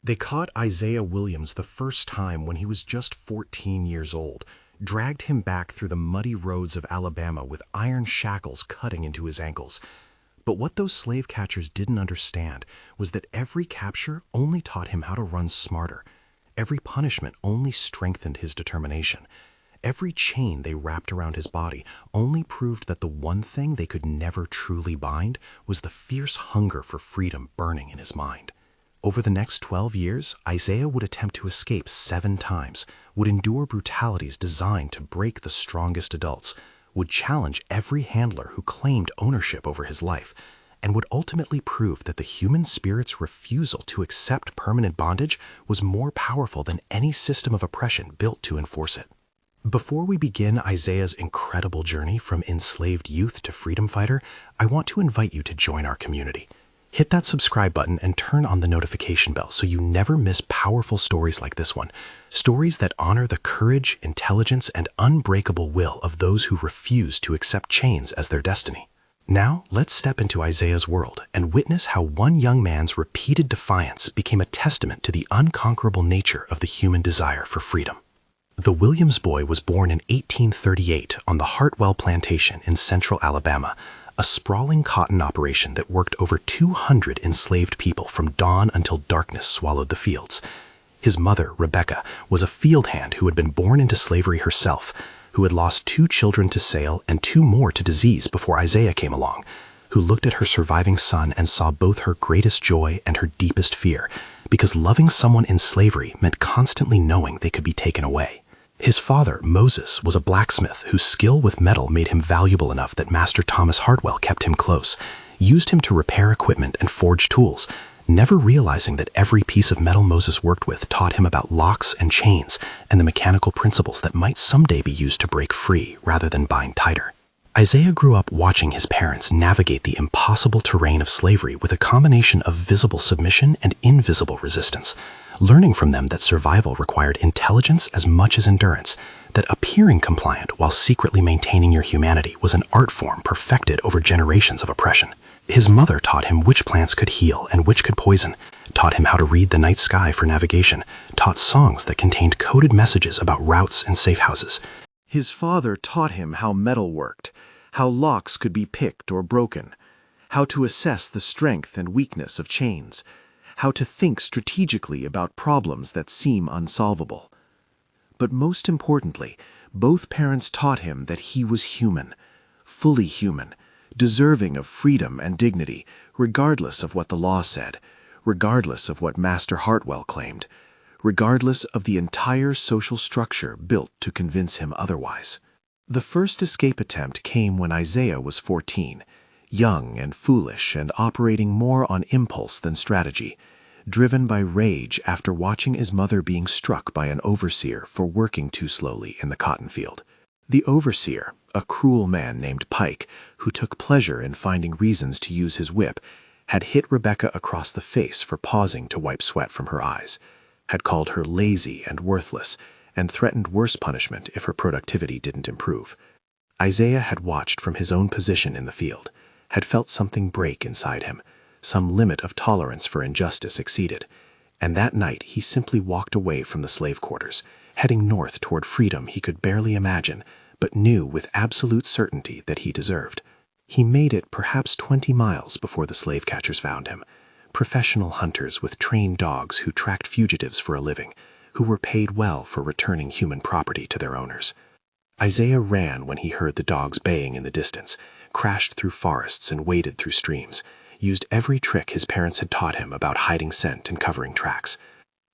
They caught Isaiah Williams the first time when he was just 14 years old, dragged him back through the muddy roads of Alabama with iron shackles cutting into his ankles. But what those slave catchers didn't understand was that every capture only taught him how to run smarter. Every punishment only strengthened his determination. Every chain they wrapped around his body only proved that the one thing they could never truly bind was the fierce hunger for freedom burning in his mind. Over the next 12 years, Isaiah would attempt to escape 7 times, would endure brutalities designed to break the strongest adults, would challenge every handler who claimed ownership over his life, and would ultimately prove that the human spirit's refusal to accept permanent bondage was more powerful than any system of oppression built to enforce it. Before we begin Isaiah's incredible journey from enslaved youth to freedom fighter, I want to invite you to join our community. Hit that subscribe button and turn on the notification bell so you never miss powerful stories like this one. Stories that honor the courage, intelligence, and unbreakable will of those who refuse to accept chains as their destiny. Now, let's step into Isaiah's world and witness how one young man's repeated defiance became a testament to the unconquerable nature of the human desire for freedom. The Williams boy was born in 1838 on the Hartwell Plantation in central Alabama, a sprawling cotton operation that worked over 200 enslaved people from dawn until darkness swallowed the fields. His mother, Rebecca, was a field hand who had been born into slavery herself, who had lost 2 children to sale and 2 more to disease before Isaiah came along, who looked at her surviving son and saw both her greatest joy and her deepest fear, because loving someone in slavery meant constantly knowing they could be taken away. His father, Moses, was a blacksmith whose skill with metal made him valuable enough that Master Thomas Hartwell kept him close, used him to repair equipment and forge tools, never realizing that every piece of metal Moses worked with taught him about locks and chains and the mechanical principles that might someday be used to break free rather than bind tighter. Isaiah grew up watching his parents navigate the impossible terrain of slavery with a combination of visible submission and invisible resistance, learning from them that survival required intelligence as much as endurance, that appearing compliant while secretly maintaining your humanity was an art form perfected over generations of oppression. His mother taught him which plants could heal and which could poison, taught him how to read the night sky for navigation, taught songs that contained coded messages about routes and safe houses. His father taught him how metal worked, how locks could be picked or broken, how to assess the strength and weakness of chains, how to think strategically about problems that seem unsolvable. But most importantly, both parents taught him that he was human, fully human, deserving of freedom and dignity, regardless of what the law said, regardless of what Master Hartwell claimed, regardless of the entire social structure built to convince him otherwise. The first escape attempt came when Isaiah was 14, young and foolish and operating more on impulse than strategy, driven by rage after watching his mother being struck by an overseer for working too slowly in the cotton field. The overseer, a cruel man named Pike, who took pleasure in finding reasons to use his whip, had hit Rebecca across the face for pausing to wipe sweat from her eyes, had called her lazy and worthless, and threatened worse punishment if her productivity didn't improve. Isaiah had watched from his own position in the field, had felt something break inside him, some limit of tolerance for injustice exceeded, and that night he simply walked away from the slave quarters, heading north toward freedom he could barely imagine, but knew with absolute certainty that he deserved. He made it perhaps 20 miles before the slave catchers found him, professional hunters with trained dogs who tracked fugitives for a living, who were paid well for returning human property to their owners. Isaiah ran when he heard the dogs baying in the distance, crashed through forests and waded through streams, used every trick his parents had taught him about hiding scent and covering tracks.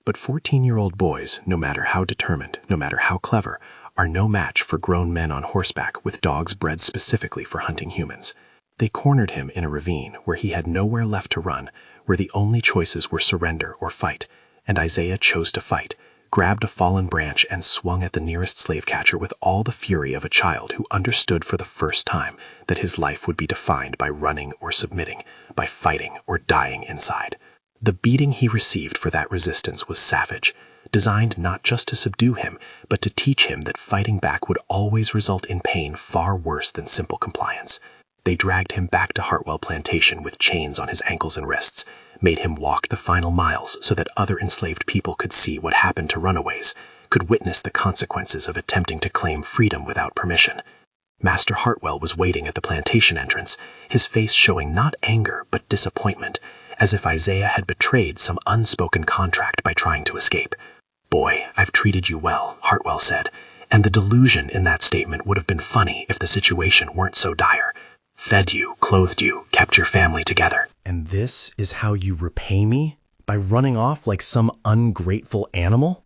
But 14-year-old boys, no matter how determined, no matter how clever, are no match for grown men on horseback with dogs bred specifically for hunting humans. They cornered him in a ravine where he had nowhere left to run, where the only choices were surrender or fight, and Isaiah chose to fight, grabbed a fallen branch and swung at the nearest slave catcher with all the fury of a child who understood for the first time that his life would be defined by running or submitting, by fighting or dying inside. The beating he received for that resistance was savage, designed not just to subdue him, but to teach him that fighting back would always result in pain far worse than simple compliance. They dragged him back to Hartwell Plantation with chains on his ankles and wrists, made him walk the final miles so that other enslaved people could see what happened to runaways, could witness the consequences of attempting to claim freedom without permission. Master Hartwell was waiting at the plantation entrance, his face showing not anger but disappointment, as if Isaiah had betrayed some unspoken contract by trying to escape. "Boy, I've treated you well," Hartwell said, and the delusion in that statement would have been funny if the situation weren't so dire. "Fed you, clothed you, kept your family together." And this is how you repay me? By running off like some ungrateful animal?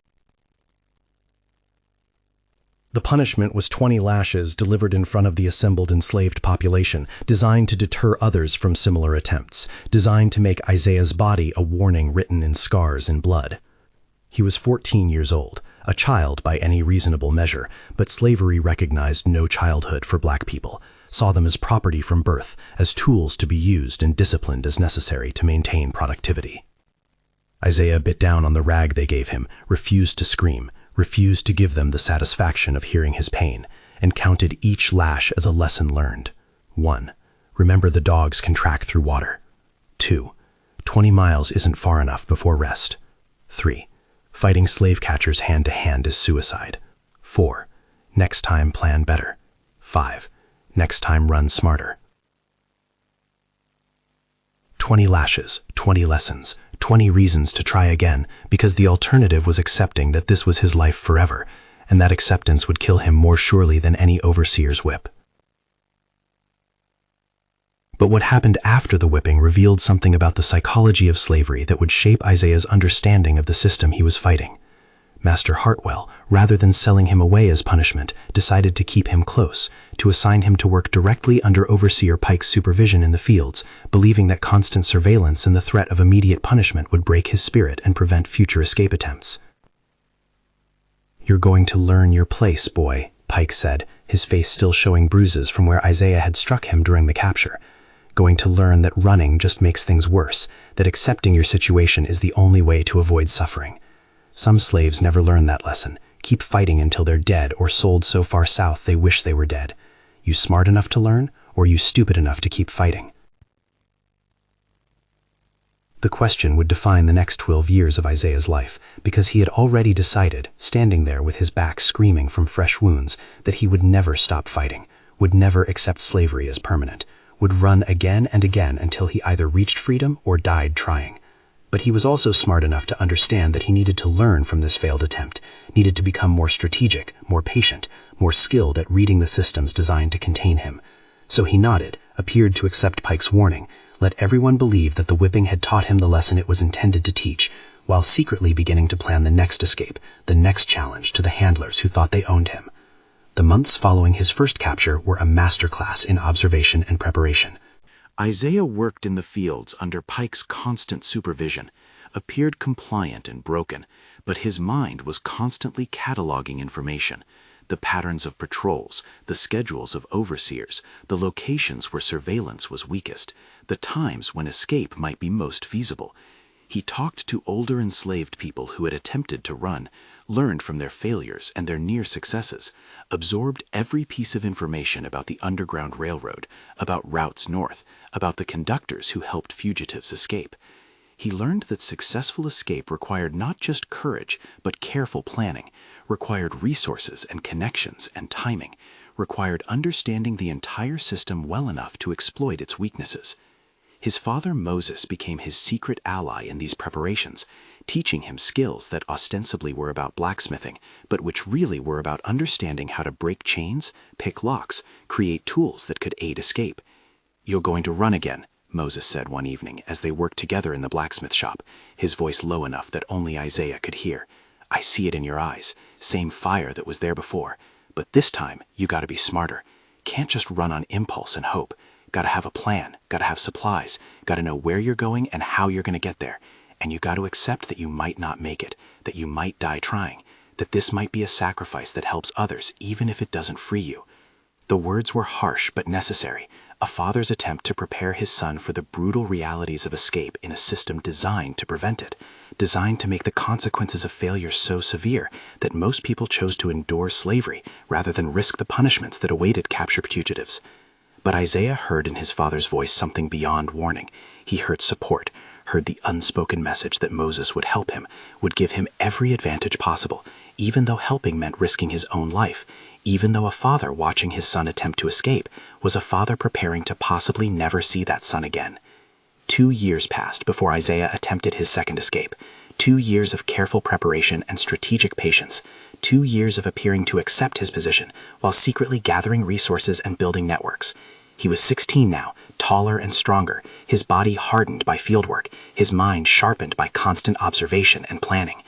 The punishment was 20 lashes delivered in front of the assembled enslaved population, designed to deter others from similar attempts, designed to make Isaiah's body a warning written in scars and blood. He was 14 years old, a child by any reasonable measure, but slavery recognized no childhood for black people, saw them as property from birth, as tools to be used and disciplined as necessary to maintain productivity. Isaiah bit down on the rag they gave him, refused to scream, refused to give them the satisfaction of hearing his pain, and counted each lash as a lesson learned. 1. Remember the dogs can track through water. 2. 20 miles isn't far enough before rest. 3. Fighting slave catchers hand to hand is suicide. 4. Next time plan better. 5. Next time run smarter. 20 lashes, 20 lessons, 20 reasons to try again, because the alternative was accepting that this was his life forever, and that acceptance would kill him more surely than any overseer's whip. But what happened after the whipping revealed something about the psychology of slavery that would shape Isaiah's understanding of the system he was fighting. Master Hartwell, rather than selling him away as punishment, decided to keep him close, to assign him to work directly under Overseer Pike's supervision in the fields, believing that constant surveillance and the threat of immediate punishment would break his spirit and prevent future escape attempts. "You're going to learn your place, boy," Pike said, his face still showing bruises from where Isaiah had struck him during the capture. "Going to learn that running just makes things worse, that accepting your situation is the only way to avoid suffering. Some slaves never learn that lesson, keep fighting until they're dead or sold so far south they wish they were dead. You smart enough to learn, or you stupid enough to keep fighting?" The question would define the next 12 years of Isaiah's life, because he had already decided, standing there with his back screaming from fresh wounds, that he would never stop fighting, would never accept slavery as permanent, would run again and again until he either reached freedom or died trying. But he was also smart enough to understand that he needed to learn from this failed attempt, needed to become more strategic, more patient, more skilled at reading the systems designed to contain him. So he nodded, appeared to accept Pike's warning, let everyone believe that the whipping had taught him the lesson it was intended to teach, while secretly beginning to plan the next escape, the next challenge to the handlers who thought they owned him. The months following his first capture were a masterclass in observation and preparation. Isaiah worked in the fields under Pike's constant supervision, appeared compliant and broken, but his mind was constantly cataloging information, the patterns of patrols, the schedules of overseers, the locations where surveillance was weakest, the times when escape might be most feasible. He talked to older enslaved people who had attempted to run, learned from their failures and their near successes, absorbed every piece of information about the Underground Railroad, about routes north, about the conductors who helped fugitives escape. He learned that successful escape required not just courage, but careful planning, required resources and connections and timing, required understanding the entire system well enough to exploit its weaknesses. His father Moses became his secret ally in these preparations, teaching him skills that ostensibly were about blacksmithing, but which really were about understanding how to break chains, pick locks, create tools that could aid escape. "You're going to run again," Moses said one evening as they worked together in the blacksmith shop, his voice low enough that only Isaiah could hear. "I see it in your eyes, same fire that was there before. But this time, you gotta be smarter. Can't just run on impulse and hope. Gotta have a plan, gotta have supplies, gotta know where you're going and how you're gonna get there. And you gotta accept that you might not make it, that you might die trying, that this might be a sacrifice that helps others even if it doesn't free you." The words were harsh but necessary, a father's attempt to prepare his son for the brutal realities of escape in a system designed to prevent it, designed to make the consequences of failure so severe that most people chose to endure slavery rather than risk the punishments that awaited captured fugitives. But Isaiah heard in his father's voice something beyond warning. He heard support, heard the unspoken message that Moses would help him, would give him every advantage possible, even though helping meant risking his own life, even though a father watching his son attempt to escape was a father preparing to possibly never see that son again. 2 years passed before Isaiah attempted his second escape. 2 years of careful preparation and strategic patience. 2 years of appearing to accept his position while secretly gathering resources and building networks. He was 16 now, taller and stronger, his body hardened by fieldwork, his mind sharpened by constant observation and planning.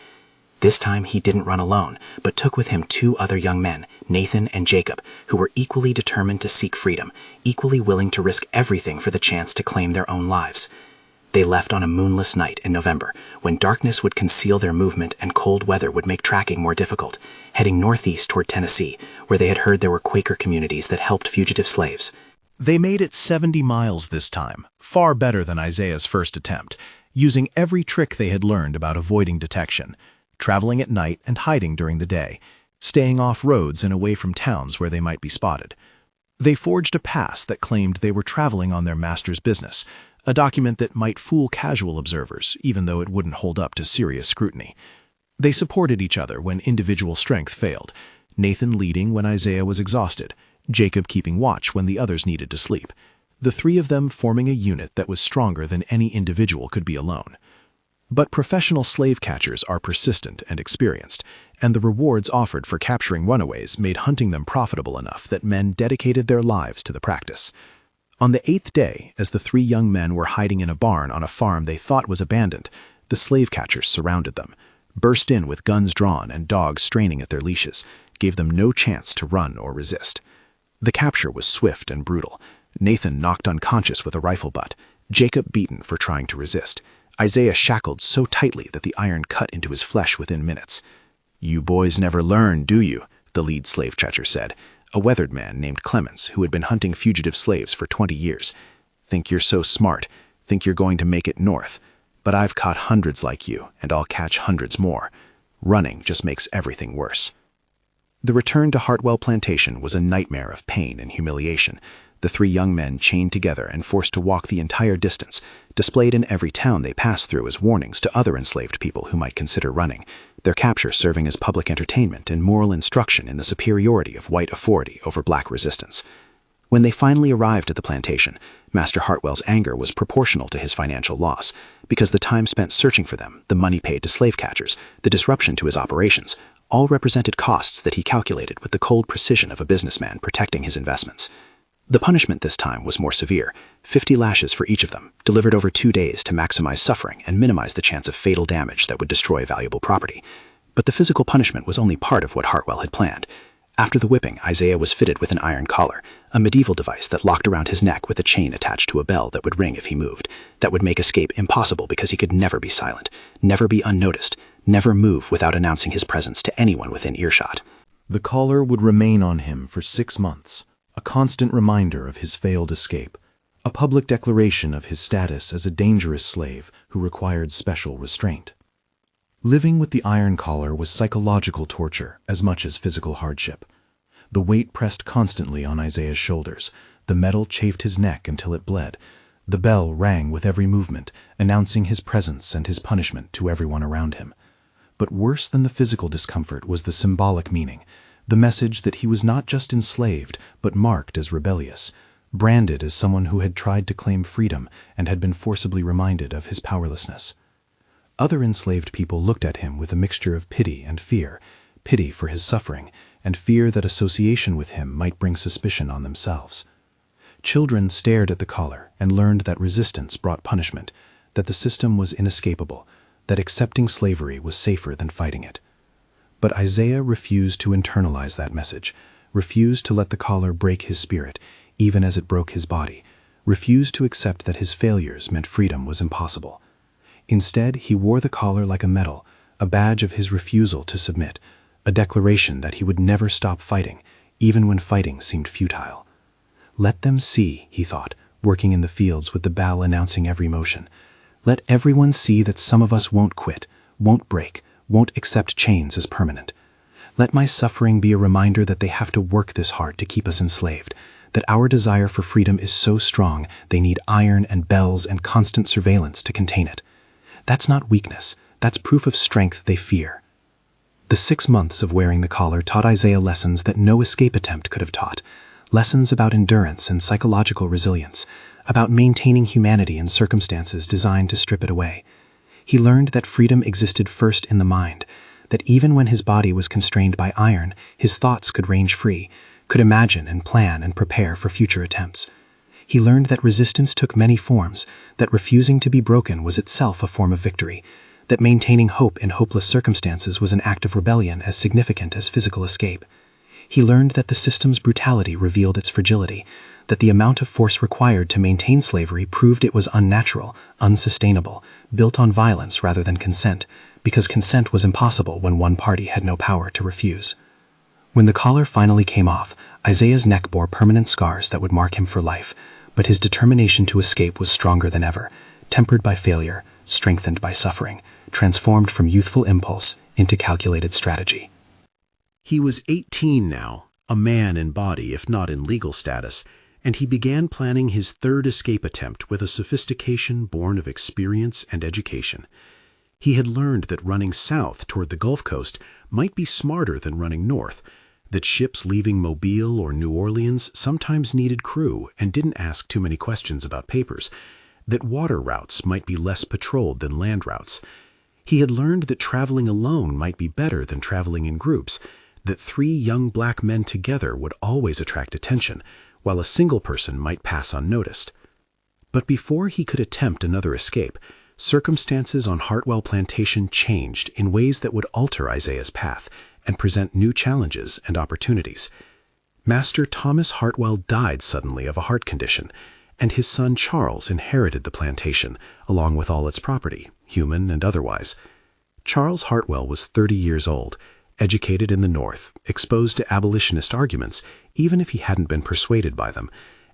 This time he didn't run alone, but took with him 2 other young men, Nathan and Jacob, who were equally determined to seek freedom, equally willing to risk everything for the chance to claim their own lives. They left on a moonless night in November, when darkness would conceal their movement and cold weather would make tracking more difficult, heading northeast toward Tennessee, where they had heard there were Quaker communities that helped fugitive slaves. They made it 70 miles this time, far better than Isaiah's first attempt, using every trick they had learned about avoiding detection, traveling at night and hiding during the day, staying off roads and away from towns where they might be spotted. They forged a pass that claimed they were traveling on their master's business, a document that might fool casual observers, even though it wouldn't hold up to serious scrutiny. They supported each other when individual strength failed, Nathan leading when Isaiah was exhausted, Jacob keeping watch when the others needed to sleep, the 3 of them forming a unit that was stronger than any individual could be alone. But professional slave catchers are persistent and experienced, and the rewards offered for capturing runaways made hunting them profitable enough that men dedicated their lives to the practice. On the 8th day, as the 3 young men were hiding in a barn on a farm they thought was abandoned, the slave catchers surrounded them, burst in with guns drawn and dogs straining at their leashes, gave them no chance to run or resist. The capture was swift and brutal. Nathan knocked unconscious with a rifle butt, Jacob beaten for trying to resist, Isaiah shackled so tightly that the iron cut into his flesh within minutes. "You boys never learn, do you?" the lead slave catcher said, a weathered man named Clemens who had been hunting fugitive slaves for 20 years. "Think you're so smart, think you're going to make it north. But I've caught hundreds like you, and I'll catch hundreds more. Running just makes everything worse." The return to Hartwell Plantation was a nightmare of pain and humiliation. The 3 young men chained together and forced to walk the entire distance, displayed in every town they passed through as warnings to other enslaved people who might consider running, their capture serving as public entertainment and moral instruction in the superiority of white authority over black resistance. When they finally arrived at the plantation, Master Hartwell's anger was proportional to his financial loss, because the time spent searching for them, the money paid to slave catchers, the disruption to his operations, all represented costs that he calculated with the cold precision of a businessman protecting his investments. The punishment this time was more severe, 50 lashes for each of them, delivered over 2 days to maximize suffering and minimize the chance of fatal damage that would destroy valuable property. But the physical punishment was only part of what Hartwell had planned. After the whipping, Isaiah was fitted with an iron collar, a medieval device that locked around his neck with a chain attached to a bell that would ring if he moved, that would make escape impossible because he could never be silent, never be unnoticed, never move without announcing his presence to anyone within earshot. The collar would remain on him for 6 months, a constant reminder of his failed escape, a public declaration of his status as a dangerous slave who required special restraint. Living with the iron collar was psychological torture as much as physical hardship. The weight pressed constantly on Isaiah's shoulders, the metal chafed his neck until it bled, the bell rang with every movement, announcing his presence and his punishment to everyone around him. But worse than the physical discomfort was the symbolic meaning, the message that he was not just enslaved, but marked as rebellious, branded as someone who had tried to claim freedom and had been forcibly reminded of his powerlessness. Other enslaved people looked at him with a mixture of pity and fear, pity for his suffering, and fear that association with him might bring suspicion on themselves. Children stared at the collar and learned that resistance brought punishment, that the system was inescapable, that accepting slavery was safer than fighting it. But Isaiah refused to internalize that message, refused to let the collar break his spirit, even as it broke his body, refused to accept that his failures meant freedom was impossible. Instead, he wore the collar like a medal, a badge of his refusal to submit, a declaration that he would never stop fighting, even when fighting seemed futile. Let them see, he thought, working in the fields with the bell announcing every motion. Let everyone see that some of us won't quit, won't break, won't accept chains as permanent. Let my suffering be a reminder that they have to work this hard to keep us enslaved, that our desire for freedom is so strong they need iron and bells and constant surveillance to contain it. That's not weakness. That's proof of strength they fear. The 6 months of wearing the collar taught Isaiah lessons that no escape attempt could have taught. Lessons about endurance and psychological resilience, about maintaining humanity in circumstances designed to strip it away. He learned that freedom existed first in the mind, that even when his body was constrained by iron, his thoughts could range free, could imagine and plan and prepare for future attempts. He learned that resistance took many forms, that refusing to be broken was itself a form of victory, that maintaining hope in hopeless circumstances was an act of rebellion as significant as physical escape. He learned that the system's brutality revealed its fragility, that the amount of force required to maintain slavery proved it was unnatural, unsustainable, built on violence rather than consent, because consent was impossible when one party had no power to refuse. When the collar finally came off, Isaiah's neck bore permanent scars that would mark him for life, but his determination to escape was stronger than ever, tempered by failure, strengthened by suffering, transformed from youthful impulse into calculated strategy. He was 18 now, a man in body if not in legal status, and he began planning his third escape attempt with a sophistication born of experience and education. He had learned that running south toward the Gulf Coast might be smarter than running north, that ships leaving Mobile or New Orleans sometimes needed crew and didn't ask too many questions about papers, that water routes might be less patrolled than land routes. He had learned that traveling alone might be better than traveling in groups, that 3 young black men together would always attract attention, while a single person might pass unnoticed. But before he could attempt another escape, circumstances on Hartwell Plantation changed in ways that would alter Isaiah's path and present new challenges and opportunities. Master Thomas Hartwell died suddenly of a heart condition, and his son Charles inherited the plantation, along with all its property, human and otherwise. Charles Hartwell was 30 years old, educated in the North, exposed to abolitionist arguments, even if he hadn't been persuaded by them,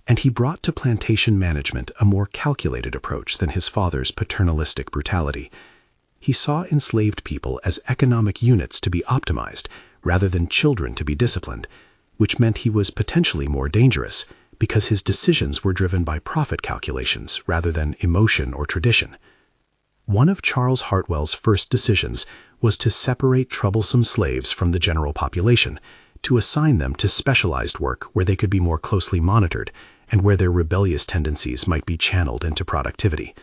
and he brought to plantation management a more calculated approach than his father's paternalistic brutality. He saw enslaved people as economic units to be optimized, rather than children to be disciplined, which meant he was potentially more dangerous, because his decisions were driven by profit calculations rather than emotion or tradition. One of Charles Hartwell's first decisions was to separate troublesome slaves from the general population, to assign them to specialized work where they could be more closely monitored and where their rebellious tendencies might be channeled into productivity.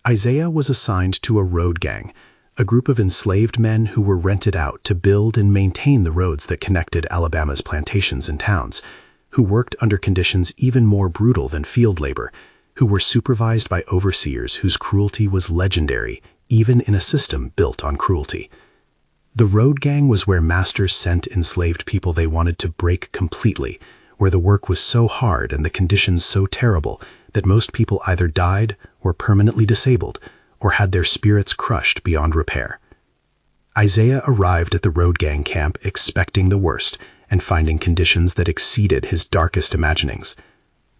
Isaiah was assigned to a road gang, a group of enslaved men who were rented out to build and maintain the roads that connected Alabama's plantations and towns, who worked under conditions even more brutal than field labor, who were supervised by overseers whose cruelty was legendary, even in a system built on cruelty. The road gang was where masters sent enslaved people they wanted to break completely, where the work was so hard and the conditions so terrible that most people either died, were permanently disabled, or had their spirits crushed beyond repair. Isaiah arrived at the road gang camp expecting the worst and finding conditions that exceeded his darkest imaginings.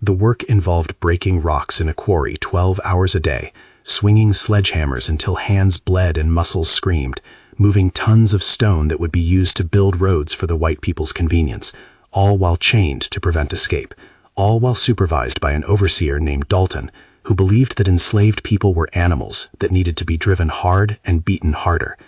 The work involved breaking rocks in a quarry 12 hours a day, swinging sledgehammers until hands bled and muscles screamed, moving tons of stone that would be used to build roads for the white people's convenience, all while chained to prevent escape, all while supervised by an overseer named Dalton, who believed that enslaved people were animals that needed to be driven hard and beaten harder.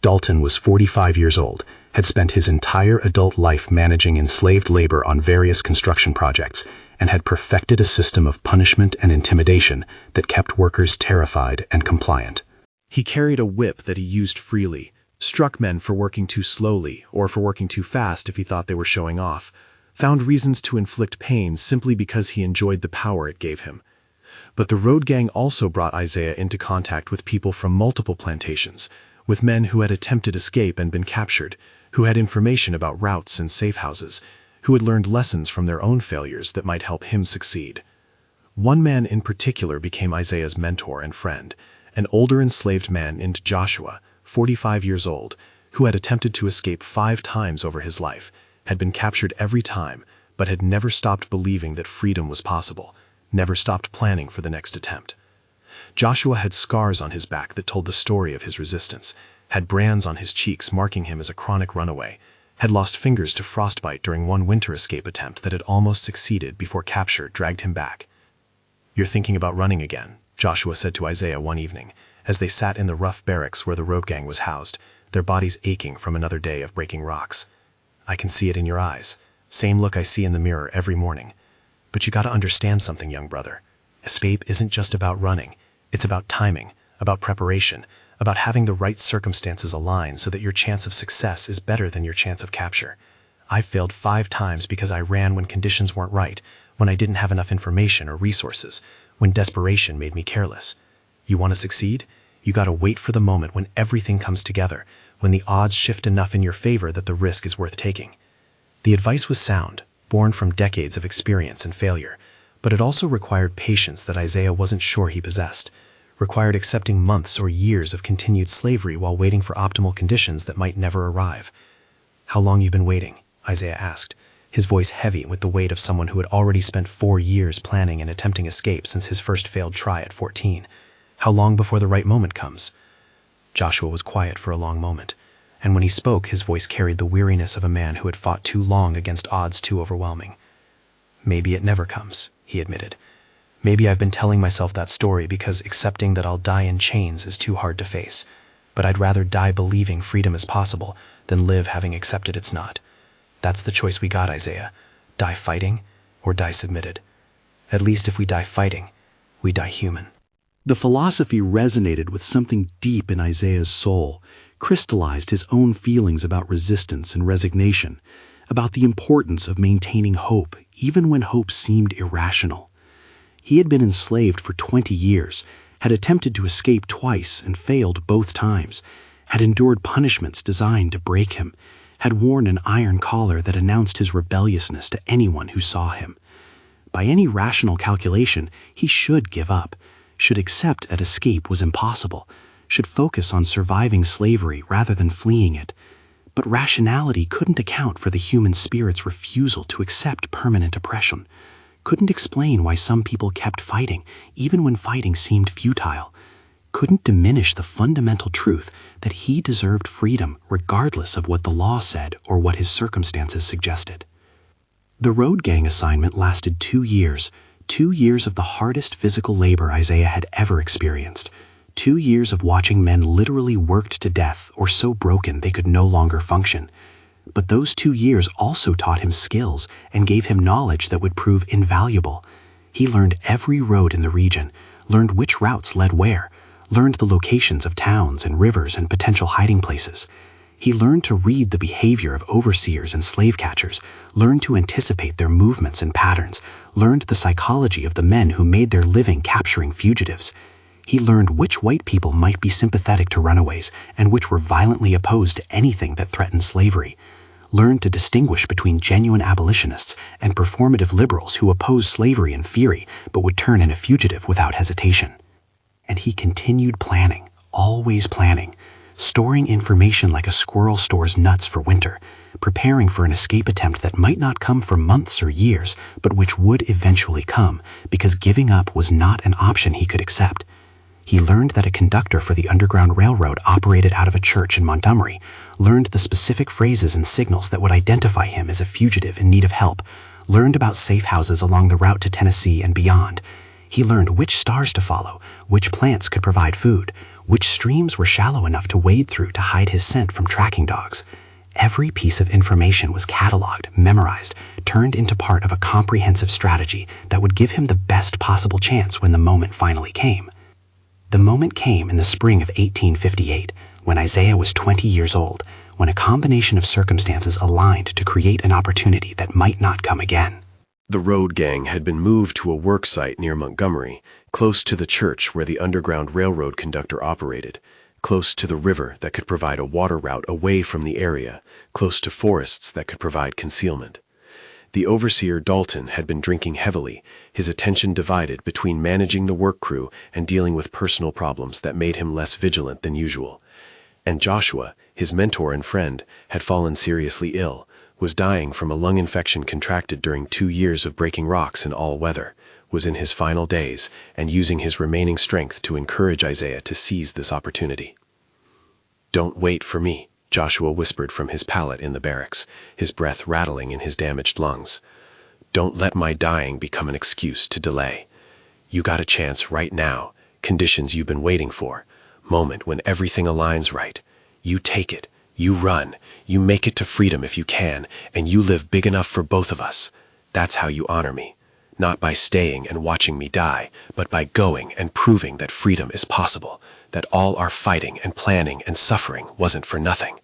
Dalton was 45 years old, had spent his entire adult life managing enslaved labor on various construction projects, and had perfected a system of punishment and intimidation that kept workers terrified and compliant. He carried a whip that he used freely, struck men for working too slowly or for working too fast if he thought they were showing off, found reasons to inflict pain simply because he enjoyed the power it gave him. But the road gang also brought Isaiah into contact with people from multiple plantations, with men who had attempted escape and been captured, who had information about routes and safe houses, who had learned lessons from their own failures that might help him succeed. One man in particular became Isaiah's mentor and friend, an older enslaved man named Joshua, 45 years old, who had attempted to escape 5 times over his life, had been captured every time, but had never stopped believing that freedom was possible, never stopped planning for the next attempt. Joshua had scars on his back that told the story of his resistance, had brands on his cheeks marking him as a chronic runaway, had lost fingers to frostbite during one winter escape attempt that had almost succeeded before capture dragged him back. "You're thinking about running again," Joshua said to Isaiah one evening, as they sat in the rough barracks where the road gang was housed, their bodies aching from another day of breaking rocks. "I can see it in your eyes. Same look I see in the mirror every morning. But you gotta understand something, young brother. Escape isn't just about running. It's about timing, about preparation, about having the right circumstances align so that your chance of success is better than your chance of capture. I failed 5 times because I ran when conditions weren't right, when I didn't have enough information or resources, when desperation made me careless. You want to succeed? You gotta wait for the moment when everything comes together, when the odds shift enough in your favor that the risk is worth taking." The advice was sound, born from decades of experience and failure, but it also required patience that Isaiah wasn't sure he possessed, required accepting months or years of continued slavery while waiting for optimal conditions that might never arrive. "How long you been waiting?" Isaiah asked, his voice heavy with the weight of someone who had already spent 4 years planning and attempting escape since his first failed try at 14. "How long before the right moment comes?" Joshua was quiet for a long moment, and when he spoke, his voice carried the weariness of a man who had fought too long against odds too overwhelming. "Maybe it never comes," he admitted. "Maybe I've been telling myself that story because accepting that I'll die in chains is too hard to face. But I'd rather die believing freedom is possible than live having accepted it's not. That's the choice we got, Isaiah. Die fighting or die submitted. At least if we die fighting, we die human." The philosophy resonated with something deep in Isaiah's soul, crystallized his own feelings about resistance and resignation, about the importance of maintaining hope even when hope seemed irrational. He had been enslaved for 20 years, had attempted to escape twice and failed both times, had endured punishments designed to break him, had worn an iron collar that announced his rebelliousness to anyone who saw him. By any rational calculation, he should give up, should accept that escape was impossible, should focus on surviving slavery rather than fleeing it. But rationality couldn't account for the human spirit's refusal to accept permanent oppression, couldn't explain why some people kept fighting even when fighting seemed futile, couldn't diminish the fundamental truth that he deserved freedom regardless of what the law said or what his circumstances suggested. The road gang assignment lasted 2 years, 2 years of the hardest physical labor Isaiah had ever experienced, 2 years of watching men literally worked to death or so broken they could no longer function. But those 2 years also taught him skills and gave him knowledge that would prove invaluable. He learned every road in the region, learned which routes led where, learned the locations of towns and rivers and potential hiding places. He learned to read the behavior of overseers and slave catchers, learned to anticipate their movements and patterns, learned the psychology of the men who made their living capturing fugitives. He learned which white people might be sympathetic to runaways and which were violently opposed to anything that threatened slavery, learned to distinguish between genuine abolitionists and performative liberals who opposed slavery in fury but would turn in a fugitive without hesitation. And he continued planning, always planning, storing information like a squirrel stores nuts for winter, preparing for an escape attempt that might not come for months or years, but which would eventually come, because giving up was not an option he could accept. He learned that a conductor for the Underground Railroad operated out of a church in Montgomery, learned the specific phrases and signals that would identify him as a fugitive in need of help, learned about safe houses along the route to Tennessee and beyond. He learned which stars to follow, which plants could provide food, which streams were shallow enough to wade through to hide his scent from tracking dogs. Every piece of information was cataloged, memorized, turned into part of a comprehensive strategy that would give him the best possible chance when the moment finally came. The moment came in the spring of 1858, when Isaiah was 20 years old, when a combination of circumstances aligned to create an opportunity that might not come again. The road gang had been moved to a work site near Montgomery, close to the church where the Underground Railroad conductor operated, close to the river that could provide a water route away from the area, close to forests that could provide concealment. The overseer Dalton had been drinking heavily, his attention divided between managing the work crew and dealing with personal problems that made him less vigilant than usual. And Joshua, his mentor and friend, had fallen seriously ill, was dying from a lung infection contracted during 2 years of breaking rocks in all weather, was in his final days, and using his remaining strength to encourage Isaiah to seize this opportunity. "Don't wait for me," Joshua whispered from his pallet in the barracks, his breath rattling in his damaged lungs. "Don't let my dying become an excuse to delay. You got a chance right now, conditions you've been waiting for, moment when everything aligns right. You take it, you run, you make it to freedom if you can, and you live big enough for both of us. That's how you honor me. Not by staying and watching me die, but by going and proving that freedom is possible, that all our fighting and planning and suffering wasn't for nothing.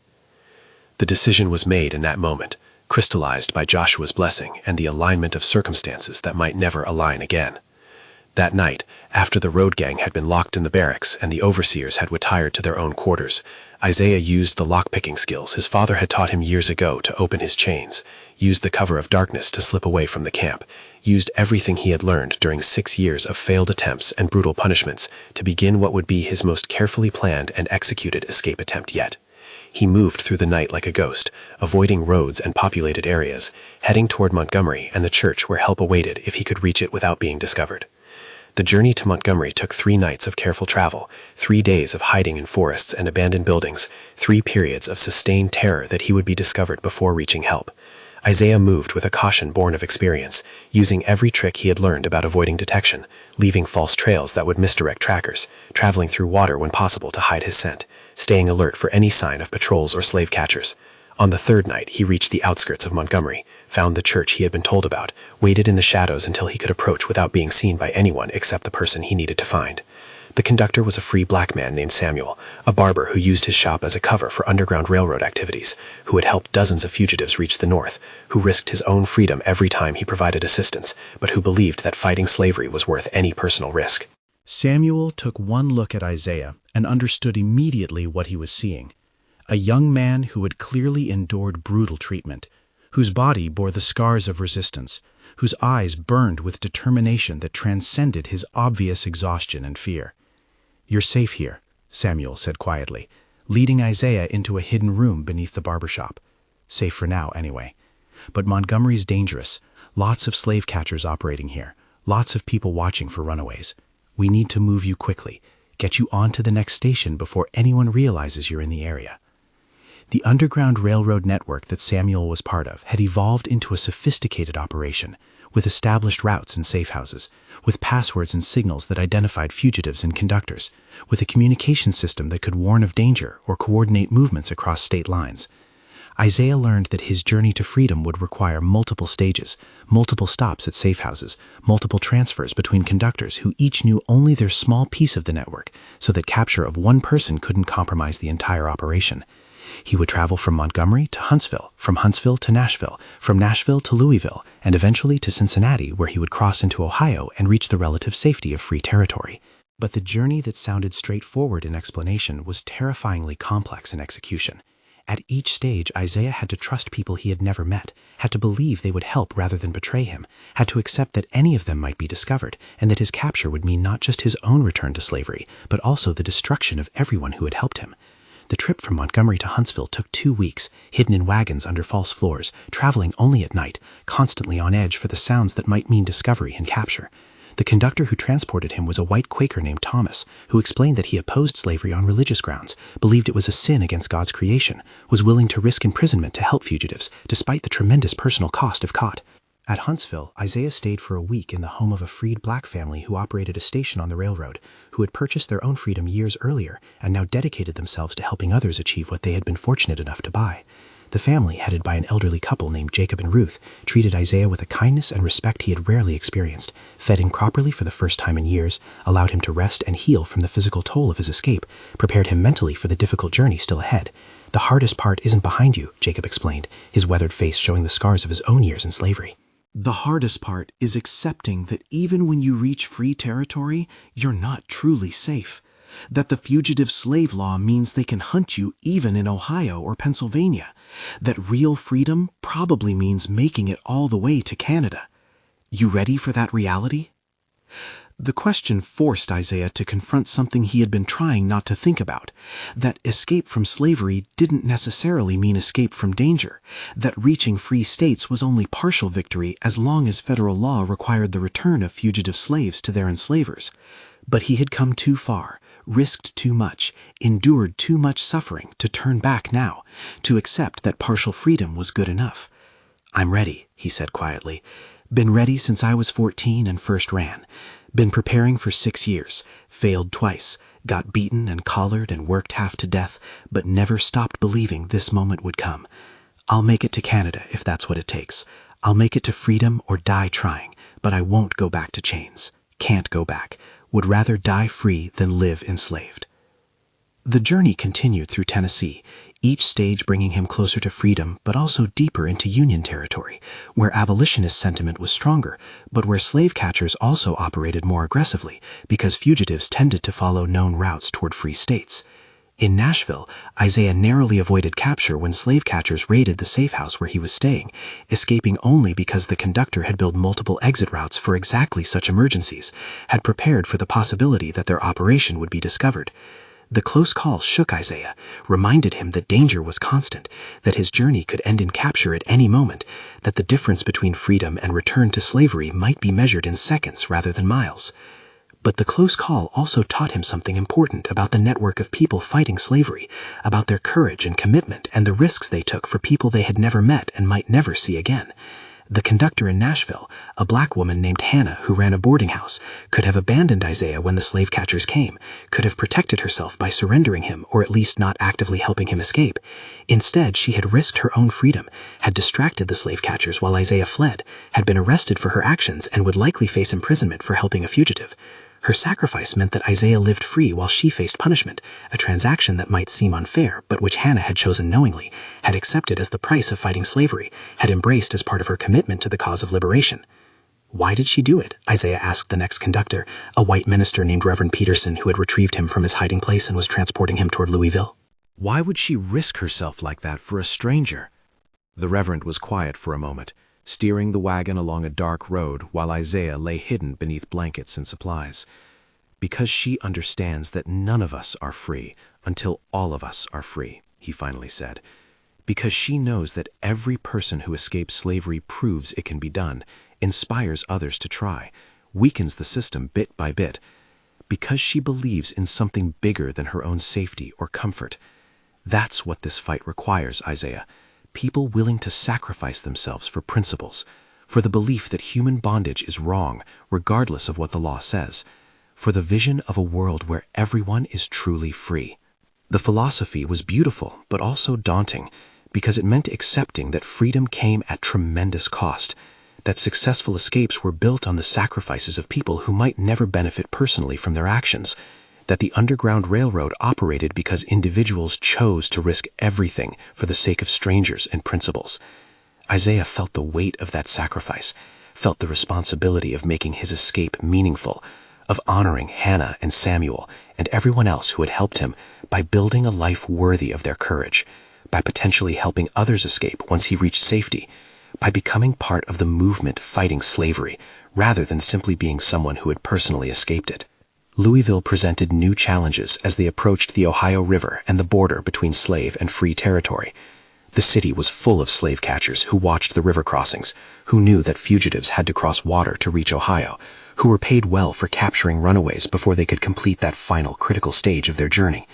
The decision was made in that moment, crystallized by Joshua's blessing and the alignment of circumstances that might never align again. That night, after the road gang had been locked in the barracks and the overseers had retired to their own quarters, Isaiah used the lockpicking skills his father had taught him years ago to open his chains, used the cover of darkness to slip away from the camp, used everything he had learned during 6 years of failed attempts and brutal punishments to begin what would be his most carefully planned and executed escape attempt yet. He moved through the night like a ghost, avoiding roads and populated areas, heading toward Montgomery and the church where help awaited if he could reach it without being discovered. The journey to Montgomery took 3 nights of careful travel, 3 days of hiding in forests and abandoned buildings, 3 periods of sustained terror that he would be discovered before reaching help. Isaiah moved with a caution born of experience, using every trick he had learned about avoiding detection, leaving false trails that would misdirect trackers, traveling through water when possible to hide his scent, staying alert for any sign of patrols or slave catchers. On the 3rd night, he reached the outskirts of Montgomery, found the church he had been told about, waited in the shadows until he could approach without being seen by anyone except the person he needed to find. The conductor was a free black man named Samuel, a barber who used his shop as a cover for Underground Railroad activities, who had helped dozens of fugitives reach the North, who risked his own freedom every time he provided assistance, but who believed that fighting slavery was worth any personal risk. Samuel took one look at Isaiah and understood immediately what he was seeing. A young man who had clearly endured brutal treatment, whose body bore the scars of resistance, whose eyes burned with determination that transcended his obvious exhaustion and fear. "You're safe here," Samuel said quietly, leading Isaiah into a hidden room beneath the barber shop. "Safe for now, anyway. But Montgomery's dangerous. Lots of slave catchers operating here. Lots of people watching for runaways. We need to move you quickly, get you on to the next station before anyone realizes you're in the area." The Underground Railroad network that Samuel was part of had evolved into a sophisticated operation, with established routes and safe houses, with passwords and signals that identified fugitives and conductors, with a communication system that could warn of danger or coordinate movements across state lines. Isaiah learned that his journey to freedom would require multiple stages, multiple stops at safe houses, multiple transfers between conductors who each knew only their small piece of the network, so that capture of one person couldn't compromise the entire operation. He would travel from Montgomery to Huntsville, from Huntsville to Nashville, from Nashville to Louisville, and eventually to Cincinnati, where he would cross into Ohio and reach the relative safety of free territory. But the journey that sounded straightforward in explanation was terrifyingly complex in execution. At each stage, Isaiah had to trust people he had never met, had to believe they would help rather than betray him, had to accept that any of them might be discovered, and that his capture would mean not just his own return to slavery, but also the destruction of everyone who had helped him. The trip from Montgomery to Huntsville took 2 weeks, hidden in wagons under false floors, traveling only at night, constantly on edge for the sounds that might mean discovery and capture. The conductor who transported him was a white Quaker named Thomas, who explained that he opposed slavery on religious grounds, believed it was a sin against God's creation, was willing to risk imprisonment to help fugitives, despite the tremendous personal cost if caught. At Huntsville, Isaiah stayed for a week in the home of a freed black family who operated a station on the railroad, who had purchased their own freedom years earlier and now dedicated themselves to helping others achieve what they had been fortunate enough to buy. The family, headed by an elderly couple named Jacob and Ruth, treated Isaiah with a kindness and respect he had rarely experienced, fed him properly for the first time in years, allowed him to rest and heal from the physical toll of his escape, prepared him mentally for the difficult journey still ahead. "The hardest part isn't behind you," Jacob explained, his weathered face showing the scars of his own years in slavery. "The hardest part is accepting that even when you reach free territory, you're not truly safe. That the fugitive slave law means they can hunt you even in Ohio or Pennsylvania. That real freedom probably means making it all the way to Canada. You ready for that reality?" The question forced Isaiah to confront something he had been trying not to think about, that escape from slavery didn't necessarily mean escape from danger, that reaching free states was only partial victory as long as federal law required the return of fugitive slaves to their enslavers. But he had come too far, risked too much, endured too much suffering to turn back now, to accept that partial freedom was good enough. "I'm ready," he said quietly. "Been ready since I was 14 and first ran. Been preparing for 6 years, failed twice, got beaten and collared and worked half to death, but never stopped believing this moment would come. I'll make it to Canada if that's what it takes. I'll make it to freedom or die trying, but I won't go back to chains. Can't go back. Would rather die free than live enslaved. The journey continued through Tennessee, each stage bringing him closer to freedom, but also deeper into Union territory, where abolitionist sentiment was stronger, but where slave catchers also operated more aggressively, because fugitives tended to follow known routes toward free states. In Nashville, Isaiah narrowly avoided capture when slave catchers raided the safe house where he was staying, escaping only because the conductor had built multiple exit routes for exactly such emergencies, had prepared for the possibility that their operation would be discovered. The close call shook Isaiah, reminded him that danger was constant, that his journey could end in capture at any moment, that the difference between freedom and return to slavery might be measured in seconds rather than miles. But the close call also taught him something important about the network of people fighting slavery, about their courage and commitment and the risks they took for people they had never met and might never see again. The conductor in Nashville, a black woman named Hannah who ran a boarding house, could have abandoned Isaiah when the slave catchers came, could have protected herself by surrendering him or at least not actively helping him escape. Instead, she had risked her own freedom, had distracted the slave catchers while Isaiah fled, had been arrested for her actions and would likely face imprisonment for helping a fugitive. Her sacrifice meant that Isaiah lived free while she faced punishment, a transaction that might seem unfair, but which Hannah had chosen knowingly, had accepted as the price of fighting slavery, had embraced as part of her commitment to the cause of liberation. Why did she do it? Isaiah asked the next conductor, a white minister named Reverend Peterson who had retrieved him from his hiding place and was transporting him toward Louisville. Why would she risk herself like that for a stranger? The Reverend was quiet for a moment, steering the wagon along a dark road while Isaiah lay hidden beneath blankets and supplies. Because she understands that none of us are free until all of us are free, he finally said. Because she knows that every person who escapes slavery proves it can be done, inspires others to try, weakens the system bit by bit. Because she believes in something bigger than her own safety or comfort. That's what this fight requires, Isaiah. People willing to sacrifice themselves for principles, for the belief that human bondage is wrong, regardless of what the law says, for the vision of a world where everyone is truly free. The philosophy was beautiful, but also daunting, because it meant accepting that freedom came at tremendous cost, that successful escapes were built on the sacrifices of people who might never benefit personally from their actions, that the Underground Railroad operated because individuals chose to risk everything for the sake of strangers and principles. Isaiah felt the weight of that sacrifice, felt the responsibility of making his escape meaningful, of honoring Hannah and Samuel and everyone else who had helped him by building a life worthy of their courage, by potentially helping others escape once he reached safety, by becoming part of the movement fighting slavery rather than simply being someone who had personally escaped it. Louisville presented new challenges as they approached the Ohio River and the border between slave and free territory. The city was full of slave catchers who watched the river crossings, who knew that fugitives had to cross water to reach Ohio, who were paid well for capturing runaways before they could complete that final critical stage of their journey.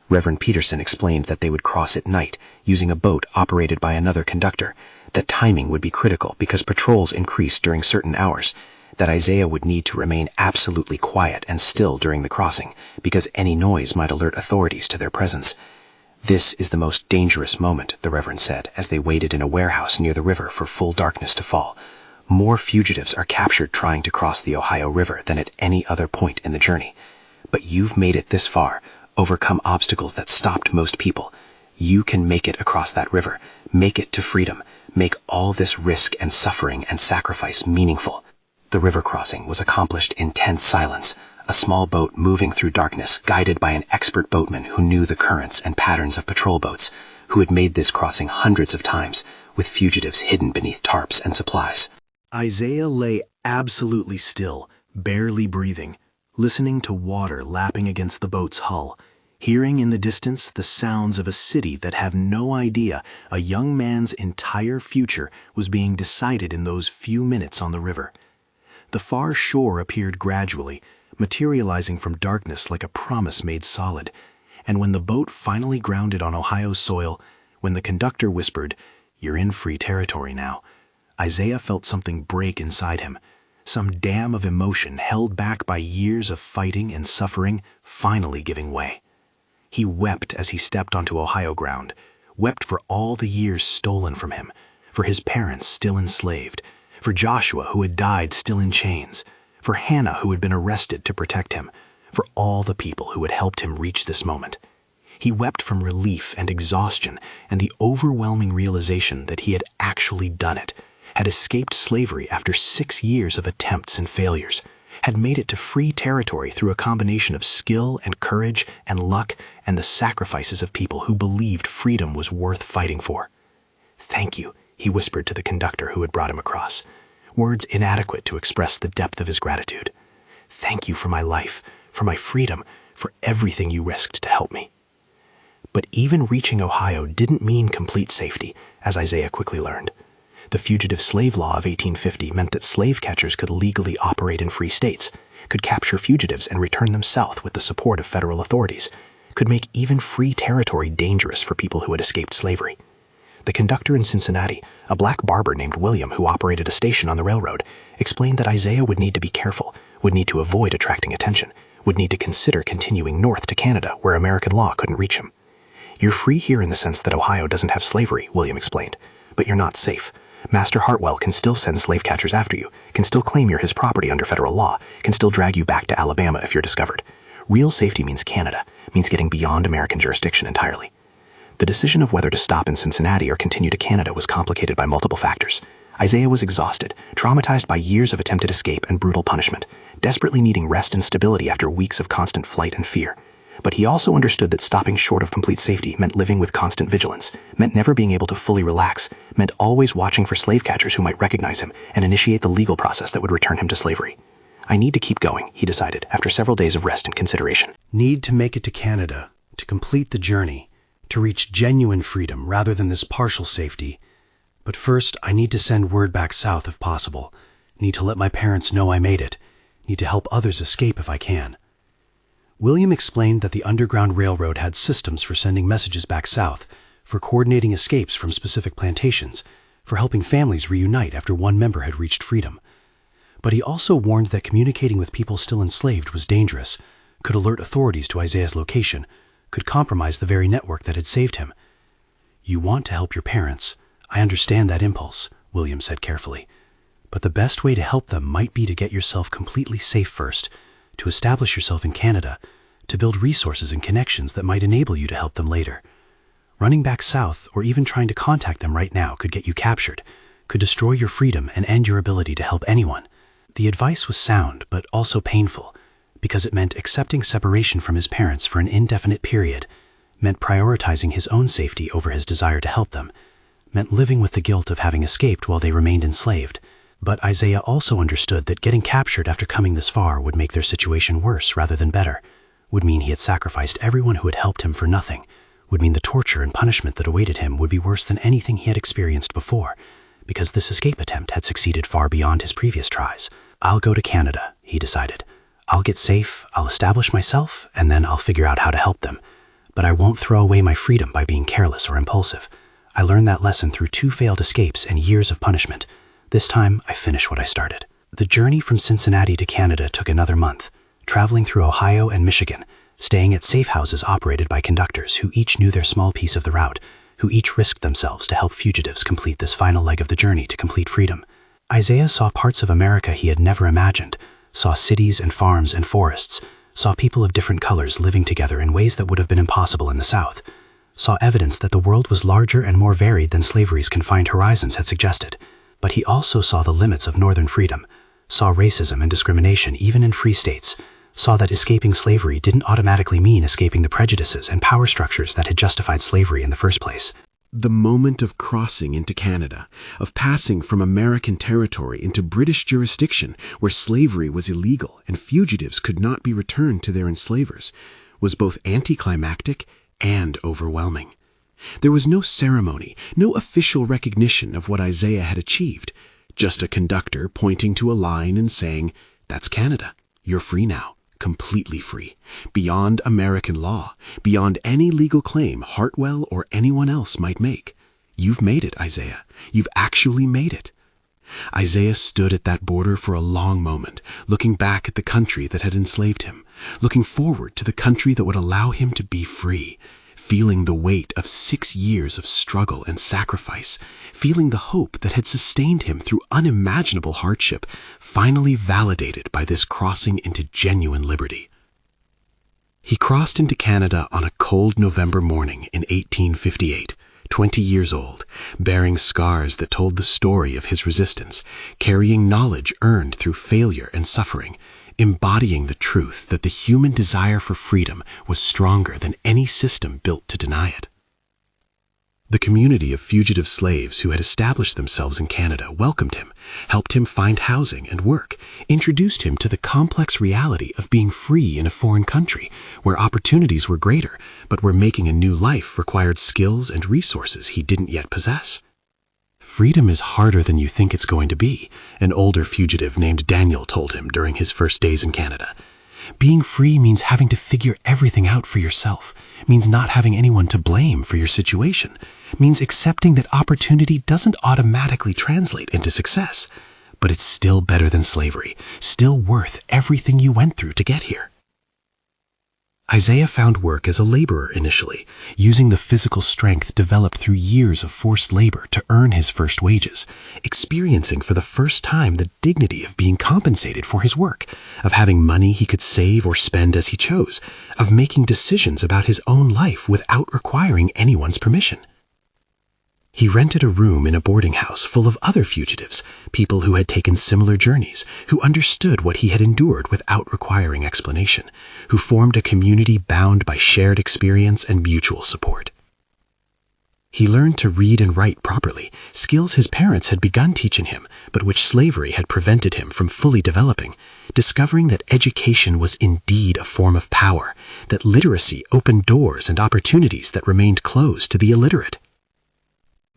Reverend Peterson explained that they would cross at night, using a boat operated by another conductor, that timing would be critical because patrols increased during certain hours, that Isaiah would need to remain absolutely quiet and still during the crossing, because any noise might alert authorities to their presence. This is the most dangerous moment, the Reverend said, as they waited in a warehouse near the river for full darkness to fall. More fugitives are captured trying to cross the Ohio River than at any other point in the journey. But you've made it this far, overcome obstacles that stopped most people. You can make it across that river, make it to freedom, make all this risk and suffering and sacrifice meaningful. The river crossing was accomplished in tense silence, a small boat moving through darkness, guided by an expert boatman who knew the currents and patterns of patrol boats, who had made this crossing hundreds of times, with fugitives hidden beneath tarps and supplies. Isaiah lay absolutely still, barely breathing, listening to water lapping against the boat's hull, hearing in the distance the sounds of a city that had no idea a young man's entire future was being decided in those few minutes on the river. The far shore appeared gradually, materializing from darkness like a promise made solid, and when the boat finally grounded on Ohio soil, when the conductor whispered, "You're in free territory now," Isaiah felt something break inside him, some dam of emotion held back by years of fighting and suffering finally giving way. He wept as he stepped onto Ohio ground, wept for all the years stolen from him, for his parents still enslaved, for Joshua who had died still in chains, for Hannah who had been arrested to protect him, for all the people who had helped him reach this moment. He wept from relief and exhaustion and the overwhelming realization that he had actually done it, had escaped slavery after 6 years of attempts and failures, had made it to free territory through a combination of skill and courage and luck and the sacrifices of people who believed freedom was worth fighting for. "Thank you," he whispered to the conductor who had brought him across, words inadequate to express the depth of his gratitude. "Thank you for my life, for my freedom, for everything you risked to help me." But even reaching Ohio didn't mean complete safety, as Isaiah quickly learned. The Fugitive Slave Law of 1850 meant that slave catchers could legally operate in free states, could capture fugitives and return them south with the support of federal authorities, could make even free territory dangerous for people who had escaped slavery. The conductor in Cincinnati, a black barber named William who operated a station on the railroad, explained that Isaiah would need to be careful, would need to avoid attracting attention, would need to consider continuing north to Canada where American law couldn't reach him. "You're free here in the sense that Ohio doesn't have slavery," William explained, "but you're not safe. Master Hartwell can still send slave catchers after you, can still claim you're his property under federal law, can still drag you back to Alabama if you're discovered. Real safety means Canada, means getting beyond American jurisdiction entirely." The decision of whether to stop in Cincinnati or continue to Canada was complicated by multiple factors. Isaiah was exhausted, traumatized by years of attempted escape and brutal punishment, desperately needing rest and stability after weeks of constant flight and fear. But he also understood that stopping short of complete safety meant living with constant vigilance, meant never being able to fully relax, meant always watching for slave catchers who might recognize him and initiate the legal process that would return him to slavery. "I need to keep going," he decided, after several days of rest and consideration. Need to make it to Canada, to complete the journey, to reach genuine freedom rather than this partial safety. But first, I need to send word back south if possible. Need to let my parents know I made it. Need to help others escape if I can. William explained that the Underground Railroad had systems for sending messages back south, for coordinating escapes from specific plantations, for helping families reunite after one member had reached freedom. But he also warned that communicating with people still enslaved was dangerous, could alert authorities to Isaiah's location, could compromise the very network that had saved him. "You want to help your parents. I understand that impulse," William said carefully. "But the best way to help them might be to get yourself completely safe first, to establish yourself in Canada, to build resources and connections that might enable you to help them later. Running back south or even trying to contact them right now could get you captured, could destroy your freedom and end your ability to help anyone." The advice was sound, but also painful, because it meant accepting separation from his parents for an indefinite period, meant prioritizing his own safety over his desire to help them, meant living with the guilt of having escaped while they remained enslaved. But Isaiah also understood that getting captured after coming this far would make their situation worse rather than better, would mean he had sacrificed everyone who had helped him for nothing, would mean the torture and punishment that awaited him would be worse than anything he had experienced before, because this escape attempt had succeeded far beyond his previous tries. "I'll go to Canada," he decided. "I'll get safe, I'll establish myself, and then I'll figure out how to help them. But I won't throw away my freedom by being careless or impulsive. I learned that lesson through 2 failed escapes and years of punishment. This time, I finish what I started." The journey from Cincinnati to Canada took another month, traveling through Ohio and Michigan, staying at safe houses operated by conductors who each knew their small piece of the route, who each risked themselves to help fugitives complete this final leg of the journey to complete freedom. Isaiah saw parts of America he had never imagined, saw cities and farms and forests, saw people of different colors living together in ways that would have been impossible in the South, saw evidence that the world was larger and more varied than slavery's confined horizons had suggested. But he also saw the limits of northern freedom, saw racism and discrimination even in free states, saw that escaping slavery didn't automatically mean escaping the prejudices and power structures that had justified slavery in the first place. The moment of crossing into Canada, of passing from American territory into British jurisdiction where slavery was illegal and fugitives could not be returned to their enslavers, was both anticlimactic and overwhelming. There was no ceremony, no official recognition of what Isaiah had achieved, just a conductor pointing to a line and saying, "That's Canada. You're free now, completely free, beyond American law, beyond any legal claim Hartwell or anyone else might make. You've made it, Isaiah. You've actually made it." Isaiah stood at that border for a long moment, looking back at the country that had enslaved him, looking forward to the country that would allow him to be free, feeling the weight of 6 years of struggle and sacrifice, feeling the hope that had sustained him through unimaginable hardship, finally validated by this crossing into genuine liberty. He crossed into Canada on a cold November morning in 1858, 20 years old, bearing scars that told the story of his resistance, carrying knowledge earned through failure and suffering, embodying the truth that the human desire for freedom was stronger than any system built to deny it. The community of fugitive slaves who had established themselves in Canada welcomed him, helped him find housing and work, introduced him to the complex reality of being free in a foreign country, where opportunities were greater, but where making a new life required skills and resources he didn't yet possess. Freedom is harder than you think it's going to be, an older fugitive named Daniel told him during his first days in Canada. Being free means having to figure everything out for yourself, means not having anyone to blame for your situation, means accepting that opportunity doesn't automatically translate into success, but it's still better than slavery, still worth everything you went through to get here. Isaiah found work as a laborer initially, using the physical strength developed through years of forced labor to earn his first wages, experiencing for the first time the dignity of being compensated for his work, of having money he could save or spend as he chose, of making decisions about his own life without requiring anyone's permission. He rented a room in a boarding house full of other fugitives, people who had taken similar journeys, who understood what he had endured without requiring explanation, who formed a community bound by shared experience and mutual support. He learned to read and write properly, skills his parents had begun teaching him, but which slavery had prevented him from fully developing, discovering that education was indeed a form of power, that literacy opened doors and opportunities that remained closed to the illiterate.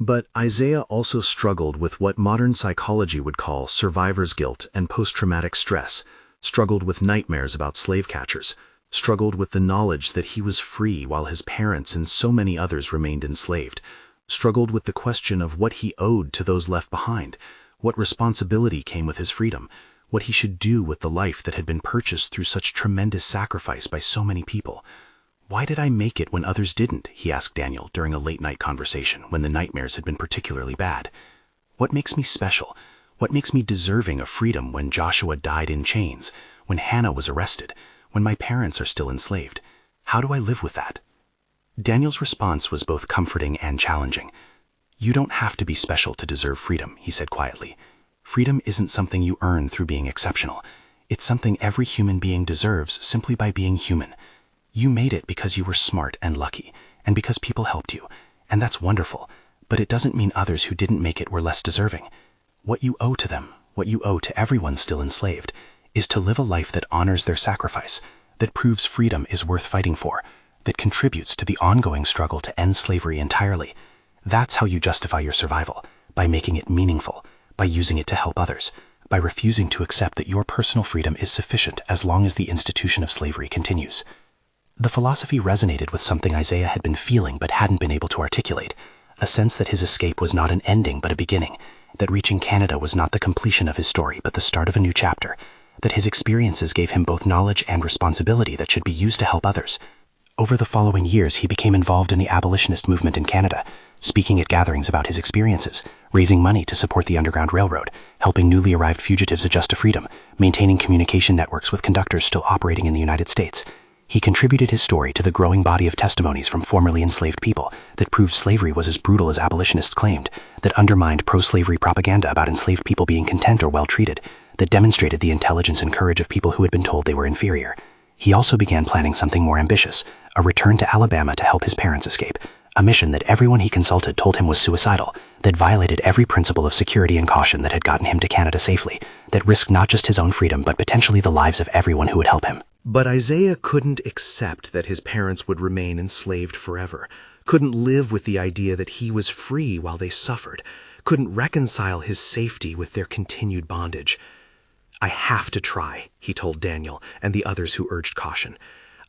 But Isaiah also struggled with what modern psychology would call survivor's guilt and post-traumatic stress, struggled with nightmares about slave catchers, struggled with the knowledge that he was free while his parents and so many others remained enslaved, struggled with the question of what he owed to those left behind, what responsibility came with his freedom, what he should do with the life that had been purchased through such tremendous sacrifice by so many people. "Why did I make it when others didn't?" he asked Daniel during a late-night conversation when the nightmares had been particularly bad. "What makes me special? What makes me deserving of freedom when Joshua died in chains, when Hannah was arrested, when my parents are still enslaved? How do I live with that?" Daniel's response was both comforting and challenging. "You don't have to be special to deserve freedom," he said quietly. "Freedom isn't something you earn through being exceptional. It's something every human being deserves simply by being human. You made it because you were smart and lucky, and because people helped you, and that's wonderful, but it doesn't mean others who didn't make it were less deserving. What you owe to them, what you owe to everyone still enslaved, is to live a life that honors their sacrifice, that proves freedom is worth fighting for, that contributes to the ongoing struggle to end slavery entirely. That's how you justify your survival, by making it meaningful, by using it to help others, by refusing to accept that your personal freedom is sufficient as long as the institution of slavery continues." The philosophy resonated with something Isaiah had been feeling but hadn't been able to articulate, a sense that his escape was not an ending but a beginning, that reaching Canada was not the completion of his story but the start of a new chapter, that his experiences gave him both knowledge and responsibility that should be used to help others. Over the following years, he became involved in the abolitionist movement in Canada, speaking at gatherings about his experiences, raising money to support the Underground Railroad, helping newly arrived fugitives adjust to freedom, maintaining communication networks with conductors still operating in the United States. He contributed his story to the growing body of testimonies from formerly enslaved people that proved slavery was as brutal as abolitionists claimed, that undermined pro-slavery propaganda about enslaved people being content or well-treated, that demonstrated the intelligence and courage of people who had been told they were inferior. He also began planning something more ambitious, a return to Alabama to help his parents escape, a mission that everyone he consulted told him was suicidal, that violated every principle of security and caution that had gotten him to Canada safely, that risked not just his own freedom but potentially the lives of everyone who would help him. But Isaiah couldn't accept that his parents would remain enslaved forever, couldn't live with the idea that he was free while they suffered, couldn't reconcile his safety with their continued bondage. "I have to try," he told Daniel and the others who urged caution.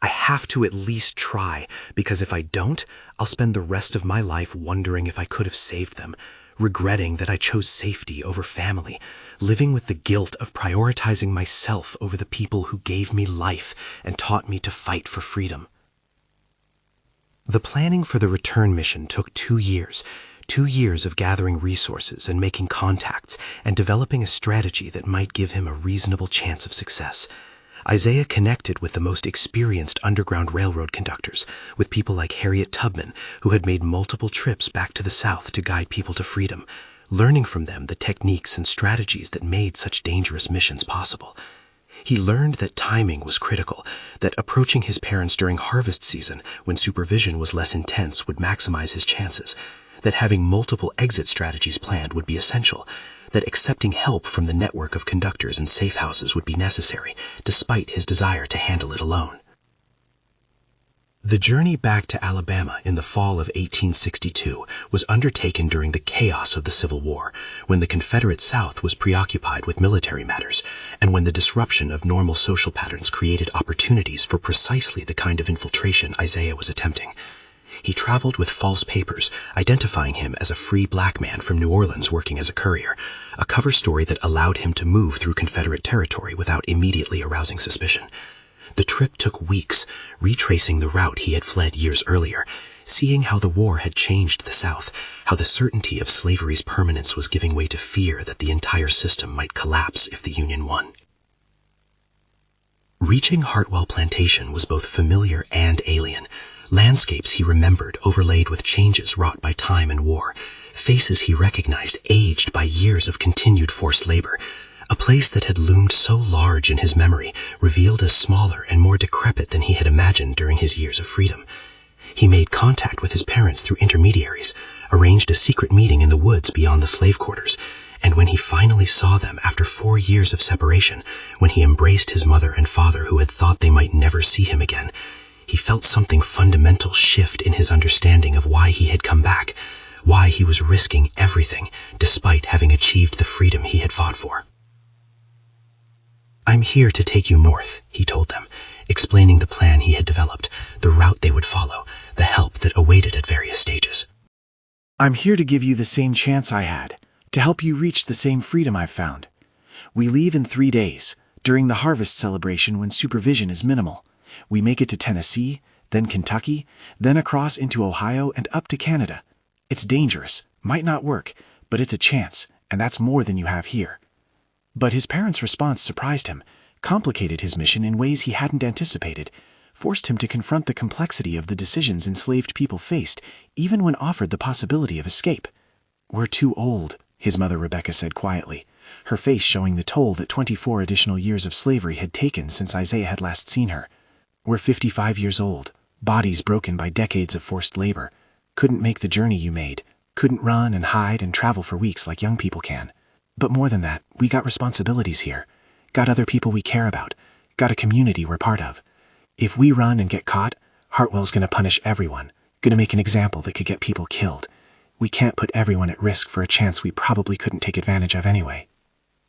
"I have to at least try, because if I don't, I'll spend the rest of my life wondering if I could have saved them, regretting that I chose safety over family, living with the guilt of prioritizing myself over the people who gave me life and taught me to fight for freedom. The planning for the return mission took 2 years. 2 years of gathering resources and making contacts and developing a strategy that might give him a reasonable chance of success. Isaiah connected with the most experienced Underground Railroad conductors, with people like Harriet Tubman, who had made multiple trips back to the South to guide people to freedom, learning from them the techniques and strategies that made such dangerous missions possible. He learned that timing was critical, that approaching his parents during harvest season, when supervision was less intense, would maximize his chances, that having multiple exit strategies planned would be essential, that accepting help from the network of conductors and safe houses would be necessary, despite his desire to handle it alone. The journey back to Alabama in the fall of 1862 was undertaken during the chaos of the Civil War, when the Confederate South was preoccupied with military matters, and when the disruption of normal social patterns created opportunities for precisely the kind of infiltration Isaiah was attempting. He traveled with false papers, identifying him as a free black man from New Orleans working as a courier, a cover story that allowed him to move through Confederate territory without immediately arousing suspicion. The trip took weeks, retracing the route he had fled years earlier, seeing how the war had changed the South, how the certainty of slavery's permanence was giving way to fear that the entire system might collapse if the Union won. Reaching Hartwell Plantation was both familiar and alien. Landscapes he remembered overlaid with changes wrought by time and war, faces he recognized aged by years of continued forced labor. A place that had loomed so large in his memory, revealed as smaller and more decrepit than he had imagined during his years of freedom. He made contact with his parents through intermediaries, arranged a secret meeting in the woods beyond the slave quarters, and when he finally saw them after 4 years of separation, when he embraced his mother and father who had thought they might never see him again, he felt something fundamental shift in his understanding of why he had come back, why he was risking everything despite having achieved the freedom he had fought for. "I'm here to take you north," he told them, explaining the plan he had developed, the route they would follow, the help that awaited at various stages. "I'm here to give you the same chance I had, to help you reach the same freedom I've found. We leave in 3 days, during the harvest celebration when supervision is minimal. We make it to Tennessee, then Kentucky, then across into Ohio and up to Canada. It's dangerous, might not work, but it's a chance, and that's more than you have here." But his parents' response surprised him, complicated his mission in ways he hadn't anticipated, forced him to confront the complexity of the decisions enslaved people faced, even when offered the possibility of escape. "We're too old," his mother Rebecca said quietly, her face showing the toll that 24 additional years of slavery had taken since Isaiah had last seen her. "We're 55 years old, bodies broken by decades of forced labor. Couldn't make the journey you made, couldn't run and hide and travel for weeks like young people can. But more than that, we got responsibilities here, got other people we care about, got a community we're part of. If we run and get caught, Hartwell's gonna punish everyone, gonna make an example that could get people killed. We can't put everyone at risk for a chance we probably couldn't take advantage of anyway."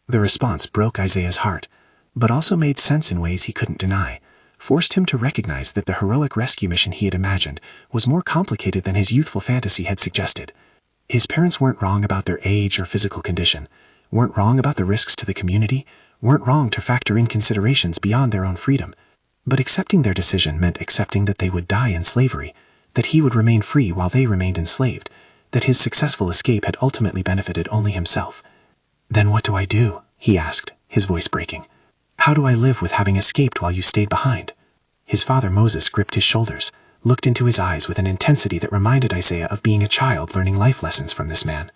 The response broke Isaiah's heart, but also made sense in ways he couldn't deny, forced him to recognize that the heroic rescue mission he had imagined was more complicated than his youthful fantasy had suggested. His parents weren't wrong about their age or physical condition, weren't wrong about the risks to the community, weren't wrong to factor in considerations beyond their own freedom. But accepting their decision meant accepting that they would die in slavery, that he would remain free while they remained enslaved, that his successful escape had ultimately benefited only himself. "Then what do I do?" he asked, his voice breaking. "How do I live with having escaped while you stayed behind?" His father Moses gripped his shoulders, looked into his eyes with an intensity that reminded Isaiah of being a child learning life lessons from this man.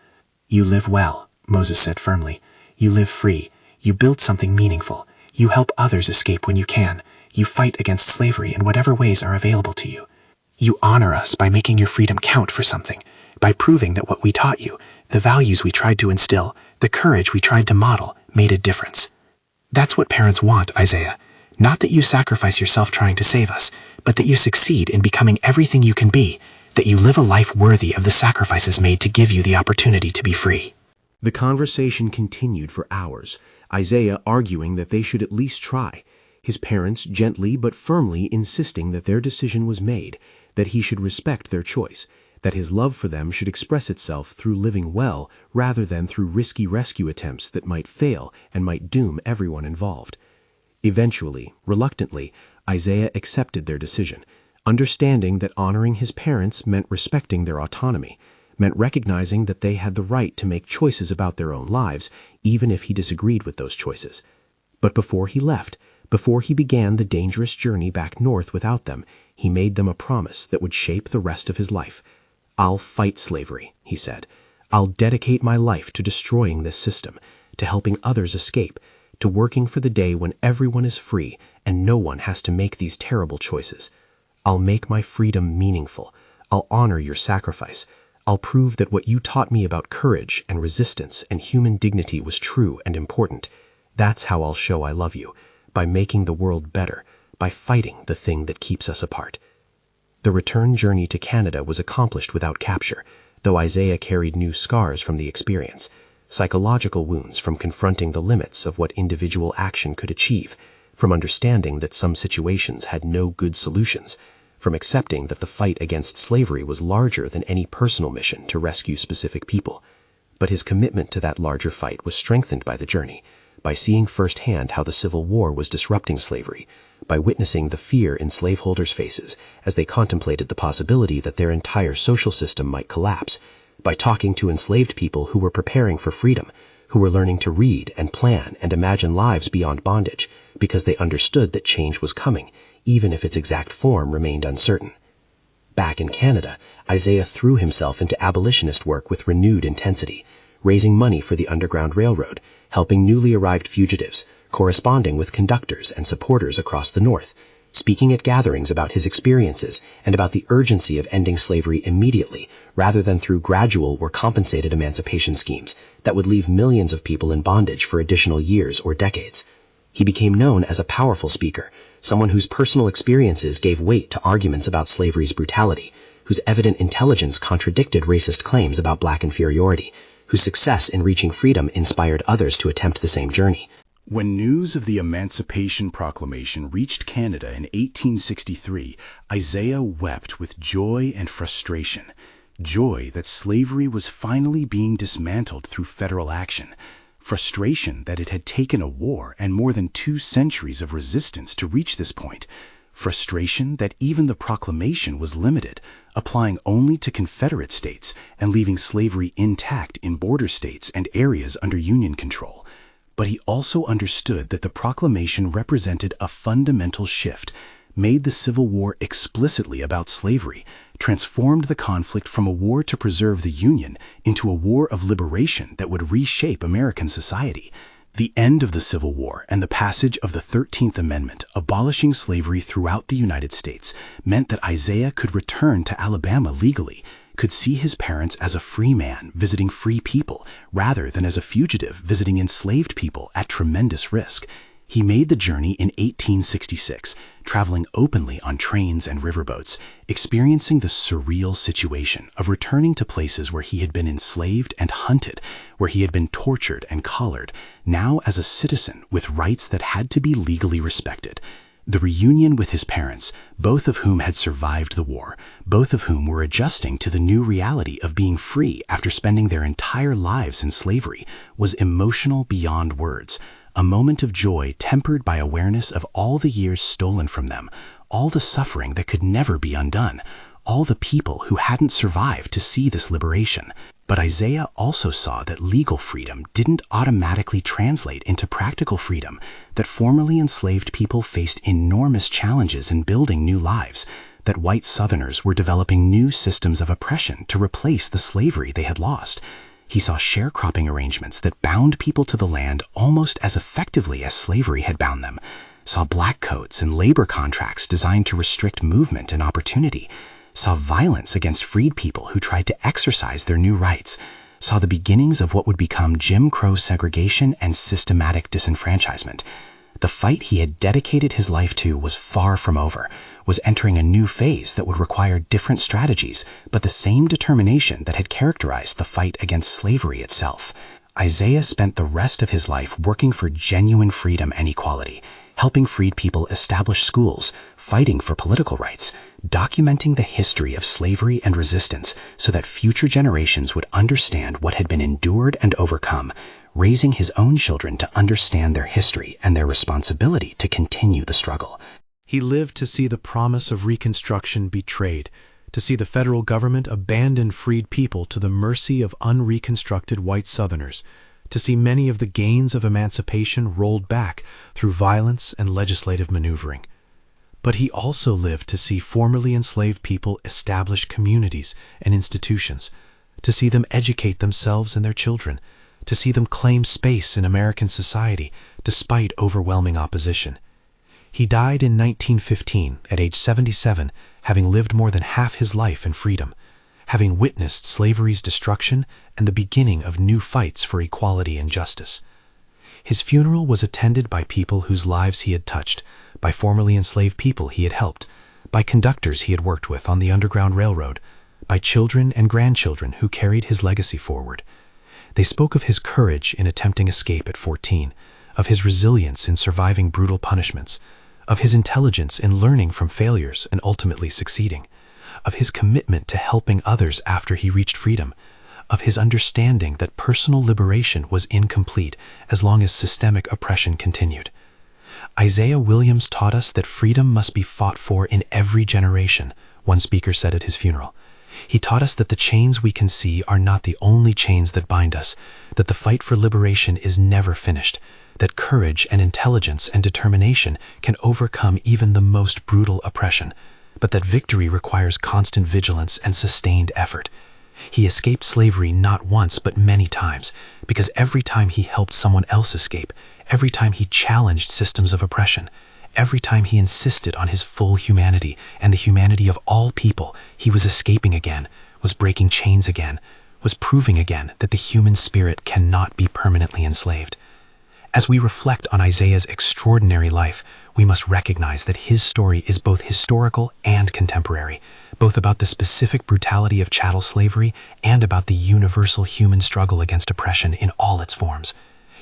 "You live well," Moses said firmly. "You live free. You build something meaningful. You help others escape when you can. You fight against slavery in whatever ways are available to you. You honor us by making your freedom count for something, by proving that what we taught you, the values we tried to instill, the courage we tried to model, made a difference. That's what parents want, Isaiah. Not that you sacrifice yourself trying to save us, but that you succeed in becoming everything you can be, that you live a life worthy of the sacrifices made to give you the opportunity to be free." The conversation continued for hours, Isaiah arguing that they should at least try, his parents gently but firmly insisting that their decision was made, that he should respect their choice, that his love for them should express itself through living well rather than through risky rescue attempts that might fail and might doom everyone involved. Eventually, reluctantly, Isaiah accepted their decision, understanding that honoring his parents meant respecting their autonomy, meant recognizing that they had the right to make choices about their own lives, even if he disagreed with those choices. But before he left, before he began the dangerous journey back north without them, he made them a promise that would shape the rest of his life. "I'll fight slavery," he said. "I'll dedicate my life to destroying this system, to helping others escape, to working for the day when everyone is free and no one has to make these terrible choices. I'll make my freedom meaningful. I'll honor your sacrifice. I'll prove that what you taught me about courage and resistance and human dignity was true and important. That's how I'll show I love you, by making the world better, by fighting the thing that keeps us apart." The return journey to Canada was accomplished without capture, though Isaiah carried new scars from the experience, psychological wounds from confronting the limits of what individual action could achieve, from understanding that some situations had no good solutions, from accepting that the fight against slavery was larger than any personal mission to rescue specific people. But his commitment to that larger fight was strengthened by the journey, by seeing firsthand how the Civil War was disrupting slavery, by witnessing the fear in slaveholders' faces as they contemplated the possibility that their entire social system might collapse, by talking to enslaved people who were preparing for freedom, who were learning to read and plan and imagine lives beyond bondage, because they understood that change was coming, even if its exact form remained uncertain. Back in Canada, Isaiah threw himself into abolitionist work with renewed intensity, raising money for the Underground Railroad, helping newly arrived fugitives, corresponding with conductors and supporters across the North, speaking at gatherings about his experiences and about the urgency of ending slavery immediately rather than through gradual or compensated emancipation schemes that would leave millions of people in bondage for additional years or decades. He became known as a powerful speaker, someone whose personal experiences gave weight to arguments about slavery's brutality, whose evident intelligence contradicted racist claims about black inferiority, whose success in reaching freedom inspired others to attempt the same journey. When news of the Emancipation Proclamation reached Canada in 1863, Isaiah wept with joy and frustration. Joy that slavery was finally being dismantled through federal action. Frustration that it had taken a war and more than 2 centuries of resistance to reach this point. Frustration that even the proclamation was limited, applying only to Confederate states and leaving slavery intact in border states and areas under Union control. But he also understood that the proclamation represented a fundamental shift, made the Civil War explicitly about slavery, transformed the conflict from a war to preserve the Union into a war of liberation that would reshape American society. The end of the Civil War and the passage of the 13th Amendment abolishing slavery throughout the United States meant that Isaiah could return to Alabama legally, could see his parents as a free man visiting free people rather than as a fugitive visiting enslaved people at tremendous risk. He made the journey in 1866, traveling openly on trains and riverboats, experiencing the surreal situation of returning to places where he had been enslaved and hunted, where he had been tortured and collared, now as a citizen with rights that had to be legally respected. The reunion with his parents, both of whom had survived the war, both of whom were adjusting to the new reality of being free after spending their entire lives in slavery, was emotional beyond words. A moment of joy tempered by awareness of all the years stolen from them, all the suffering that could never be undone, all the people who hadn't survived to see this liberation. But Isaiah also saw that legal freedom didn't automatically translate into practical freedom, that formerly enslaved people faced enormous challenges in building new lives, that white Southerners were developing new systems of oppression to replace the slavery they had lost. He saw sharecropping arrangements that bound people to the land almost as effectively as slavery had bound them, saw black codes and labor contracts designed to restrict movement and opportunity, saw violence against freed people who tried to exercise their new rights, saw the beginnings of what would become Jim Crow segregation and systematic disenfranchisement. The fight he had dedicated his life to was far from over, was entering a new phase that would require different strategies, but the same determination that had characterized the fight against slavery itself. Isaiah spent the rest of his life working for genuine freedom and equality, helping freed people establish schools, fighting for political rights, documenting the history of slavery and resistance so that future generations would understand what had been endured and overcome, raising his own children to understand their history and their responsibility to continue the struggle. He lived to see the promise of Reconstruction betrayed, to see the federal government abandon freed people to the mercy of unreconstructed white Southerners, to see many of the gains of emancipation rolled back through violence and legislative maneuvering. But he also lived to see formerly enslaved people establish communities and institutions, to see them educate themselves and their children, to see them claim space in American society despite overwhelming opposition. He died in 1915 at age 77, having lived more than half his life in freedom, having witnessed slavery's destruction and the beginning of new fights for equality and justice. His funeral was attended by people whose lives he had touched, by formerly enslaved people he had helped, by conductors he had worked with on the Underground Railroad, by children and grandchildren who carried his legacy forward. They spoke of his courage in attempting escape at 14, of his resilience in surviving brutal punishments, of his intelligence in learning from failures and ultimately succeeding, of his commitment to helping others after he reached freedom, of his understanding that personal liberation was incomplete as long as systemic oppression continued. Isaiah Williams taught us that freedom must be fought for in every generation, one speaker said at his funeral. He taught us that the chains we can see are not the only chains that bind us, that the fight for liberation is never finished, that courage and intelligence and determination can overcome even the most brutal oppression, but that victory requires constant vigilance and sustained effort. He escaped slavery not once but many times, because every time he helped someone else escape, every time he challenged systems of oppression, every time he insisted on his full humanity and the humanity of all people, he was escaping again, was breaking chains again, was proving again that the human spirit cannot be permanently enslaved. As we reflect on Isaiah's extraordinary life, we must recognize that his story is both historical and contemporary, both about the specific brutality of chattel slavery and about the universal human struggle against oppression in all its forms.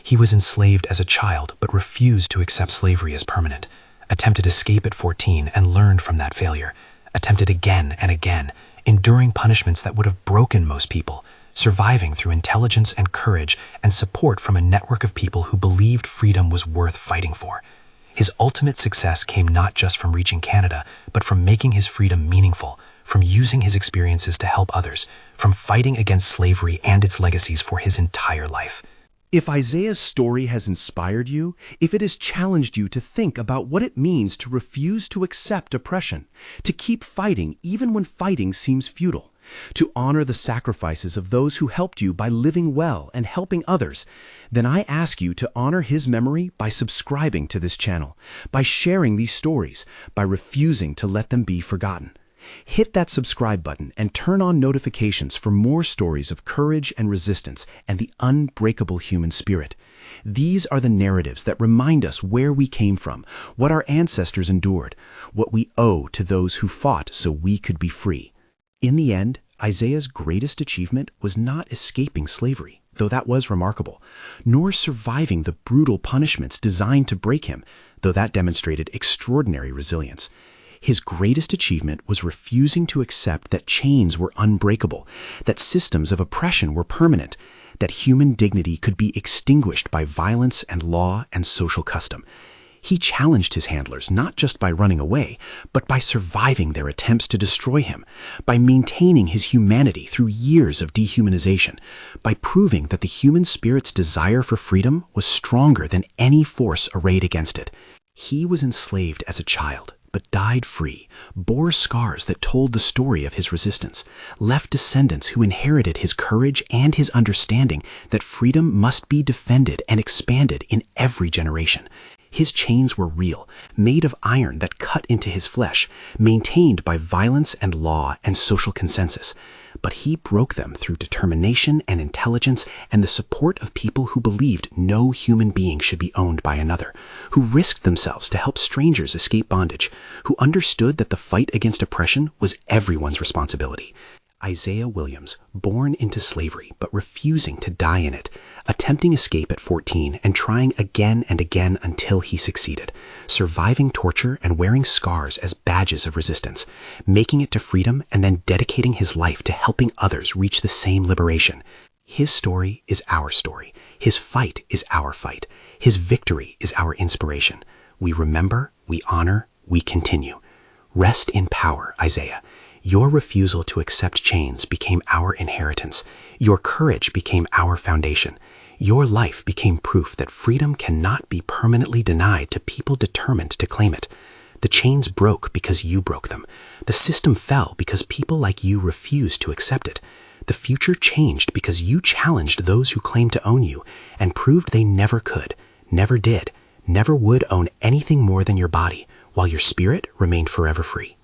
He was enslaved as a child but refused to accept slavery as permanent, attempted escape at 14 and learned from that failure, attempted again and again, enduring punishments that would have broken most people, surviving through intelligence and courage and support from a network of people who believed freedom was worth fighting for. His ultimate success came not just from reaching Canada, but from making his freedom meaningful, from using his experiences to help others, from fighting against slavery and its legacies for his entire life. If Isaiah's story has inspired you, if it has challenged you to think about what it means to refuse to accept oppression, to keep fighting even when fighting seems futile, to honor the sacrifices of those who helped you by living well and helping others, then I ask you to honor his memory by subscribing to this channel, by sharing these stories, by refusing to let them be forgotten. Hit that subscribe button and turn on notifications for more stories of courage and resistance and the unbreakable human spirit. These are the narratives that remind us where we came from, what our ancestors endured, what we owe to those who fought so we could be free. In the end, Isaiah's greatest achievement was not escaping slavery, though that was remarkable, nor surviving the brutal punishments designed to break him, though that demonstrated extraordinary resilience. His greatest achievement was refusing to accept that chains were unbreakable, that systems of oppression were permanent, that human dignity could be extinguished by violence and law and social custom. He challenged his handlers not just by running away, but by surviving their attempts to destroy him, by maintaining his humanity through years of dehumanization, by proving that the human spirit's desire for freedom was stronger than any force arrayed against it. He was enslaved as a child, but died free, bore scars that told the story of his resistance, left descendants who inherited his courage and his understanding that freedom must be defended and expanded in every generation. His chains were real, made of iron that cut into his flesh, maintained by violence and law and social consensus. But he broke them through determination and intelligence and the support of people who believed no human being should be owned by another, who risked themselves to help strangers escape bondage, who understood that the fight against oppression was everyone's responsibility. Isaiah Williams, born into slavery but refusing to die in it, attempting escape at 14 and trying again and again until he succeeded, surviving torture and wearing scars as badges of resistance, making it to freedom and then dedicating his life to helping others reach the same liberation. His story is our story. His fight is our fight. His victory is our inspiration. We remember, we honor, we continue. Rest in power, Isaiah. Your refusal to accept chains became our inheritance. Your courage became our foundation. Your life became proof that freedom cannot be permanently denied to people determined to claim it. The chains broke because you broke them. The system fell because people like you refused to accept it. The future changed because you challenged those who claimed to own you and proved they never could, never did, never would own anything more than your body, while your spirit remained forever free.